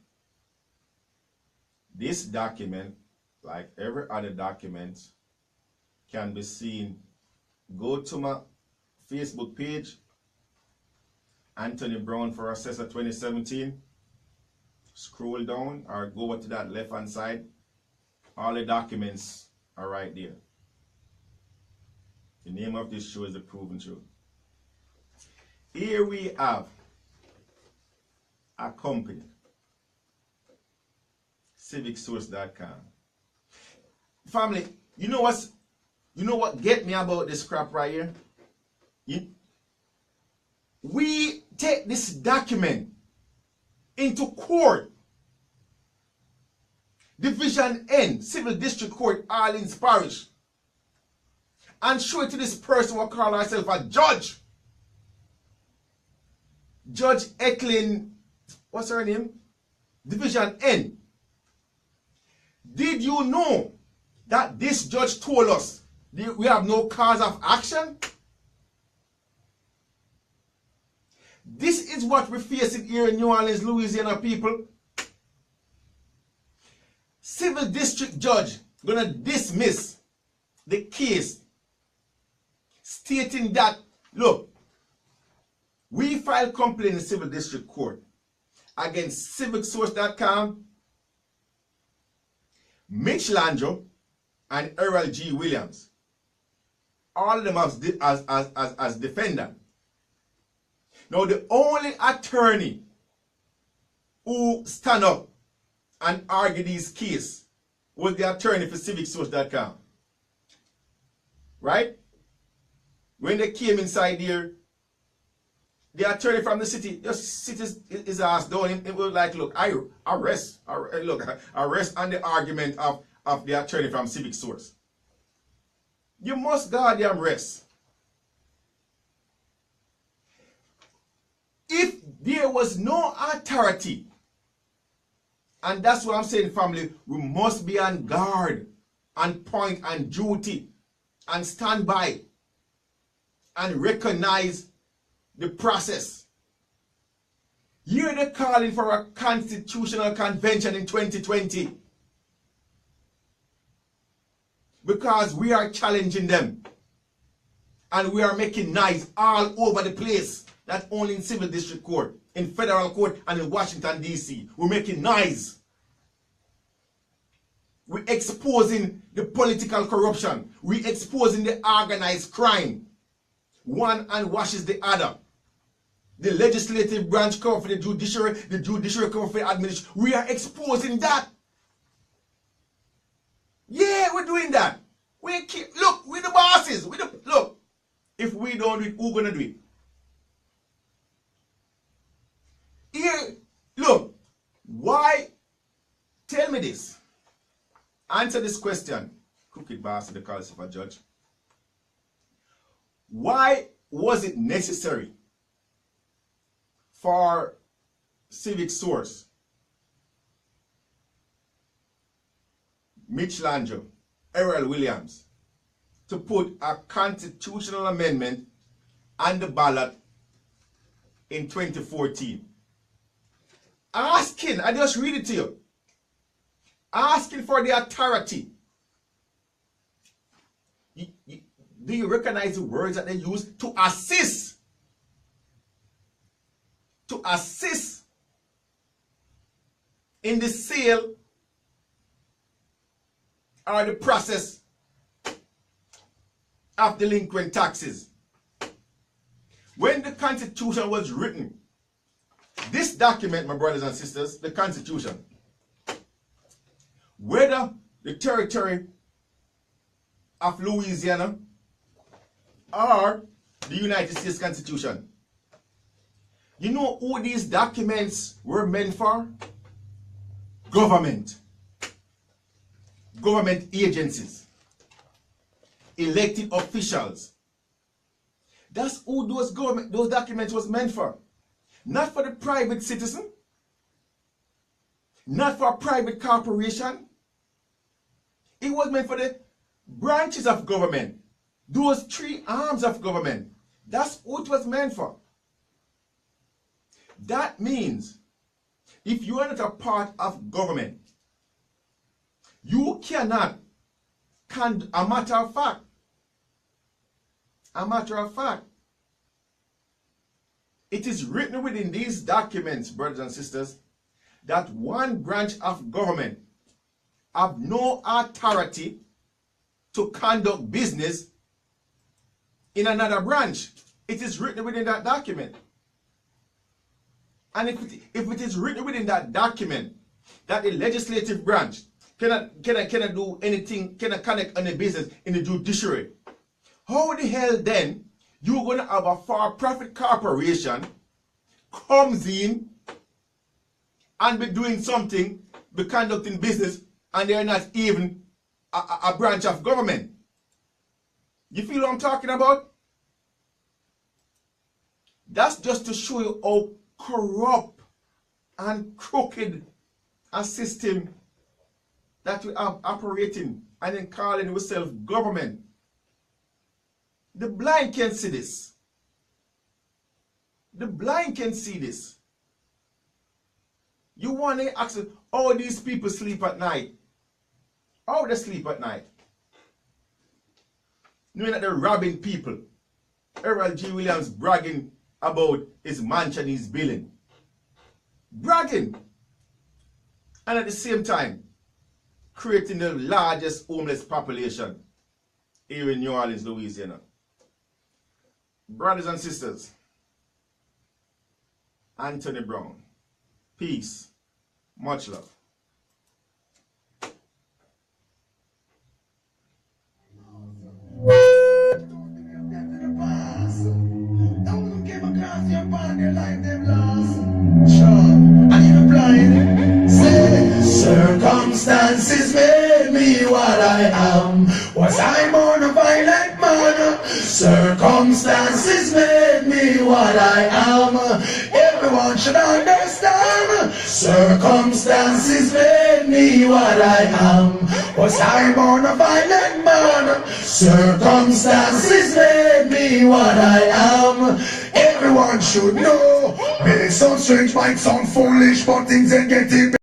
this document, like every other document, can be seen. Go to my Facebook page, Anthony Brown for Assessor 2017. Scroll down or go over to that left hand side. All the documents are right there. The name of this show is The Proven Truth. Here we have a company, civicsource.com. Family, you know what get me about this crap right here? We take this document into court, Division N, Civil District Court, Orleans Parish, and show it to this person who call herself a judge. Judge Eklin, what's her name? Division N. Did you know that this judge told us we have no cause of action? This is what we're facing here in New Orleans, Louisiana, people. Civil district judge gonna dismiss the case, stating that, look, We filed complaint in the Civil District Court against CivicSource.com, Mitch Landro, and Errol G. Williams. All of them as defendant. Now, the only attorney who stand up and argue this case was the attorney for CivicSource.com. Right? When they came inside here, the attorney from the city just sit his ass down. It was like, look, I arrest on the argument of the attorney from CivicSource. You must goddamn rest. If there was no authority, and that's what I'm saying, family, we must be on guard, on point, and duty, and stand by, and recognize the process. Here they're calling for a constitutional convention in 2020 because we are challenging them, and we are making noise all over the place, not only in Civil District Court, in Federal Court, and in Washington, D.C. We're making noise. We're exposing the political corruption. We're exposing the organized crime. One unwashes the other. The legislative branch cover for the judiciary cover for the administration. We are exposing that. Yeah, we're doing that. Look, we're the bosses. Look, if we don't do it, who's gonna do it? Here, look, why? Tell me this. Answer this question. Crooked bastard, the calls of a judge. Why was it necessary for CivicSource, Mitch Landro, Errol Williams, to put a constitutional amendment on the ballot in 2014? Asking, I just read it to you, asking for the authority. Do you recognize the words that they use? To assist. To assist in the sale or the process of delinquent taxes. When the Constitution was written, this document, my brothers and sisters, the Constitution, whether the territory of Louisiana or the United States Constitution, you know who these documents were meant for? Government. Government agencies. Elected officials. That's who those documents was meant for. Not for the private citizen. Not for a private corporation. It was meant for the branches of government. Those three arms of government. That's what it was meant for. That means if you are not a part of government, you cannot, a matter of fact, it is written within these documents, brothers and sisters, that one branch of government have no authority to conduct business in another branch. It is written within that document. And if it is written within that document that the legislative branch cannot do anything, cannot connect any business in the judiciary, how the hell then you're going to have a for-profit corporation comes in and be doing something, be conducting business, and they're not even a branch of government? You feel what I'm talking about? That's just to show you how corrupt and crooked a system that we have operating and then calling ourselves government. The blind can see this. The blind can see this. You want to ask how these people sleep at night? How they sleep at night? Knowing that they're robbing people. Errol G. Williams bragging about his mansion he's building. Bragging. And at the same time, creating the largest homeless population here in New Orleans, Louisiana. Brothers and sisters, Anthony Brown, peace, much love. Don't give a glass your bond, your life them lost. Sure, I even blind. Say, circumstances made me what I am. Was I born a violent man? Circumstances made me what I am. Everyone should understand. Circumstances made me what I am. Was I born a violent man? Circumstances made me what I am. Everyone should know. May it sound strange, might sound foolish, but things ain't getting better.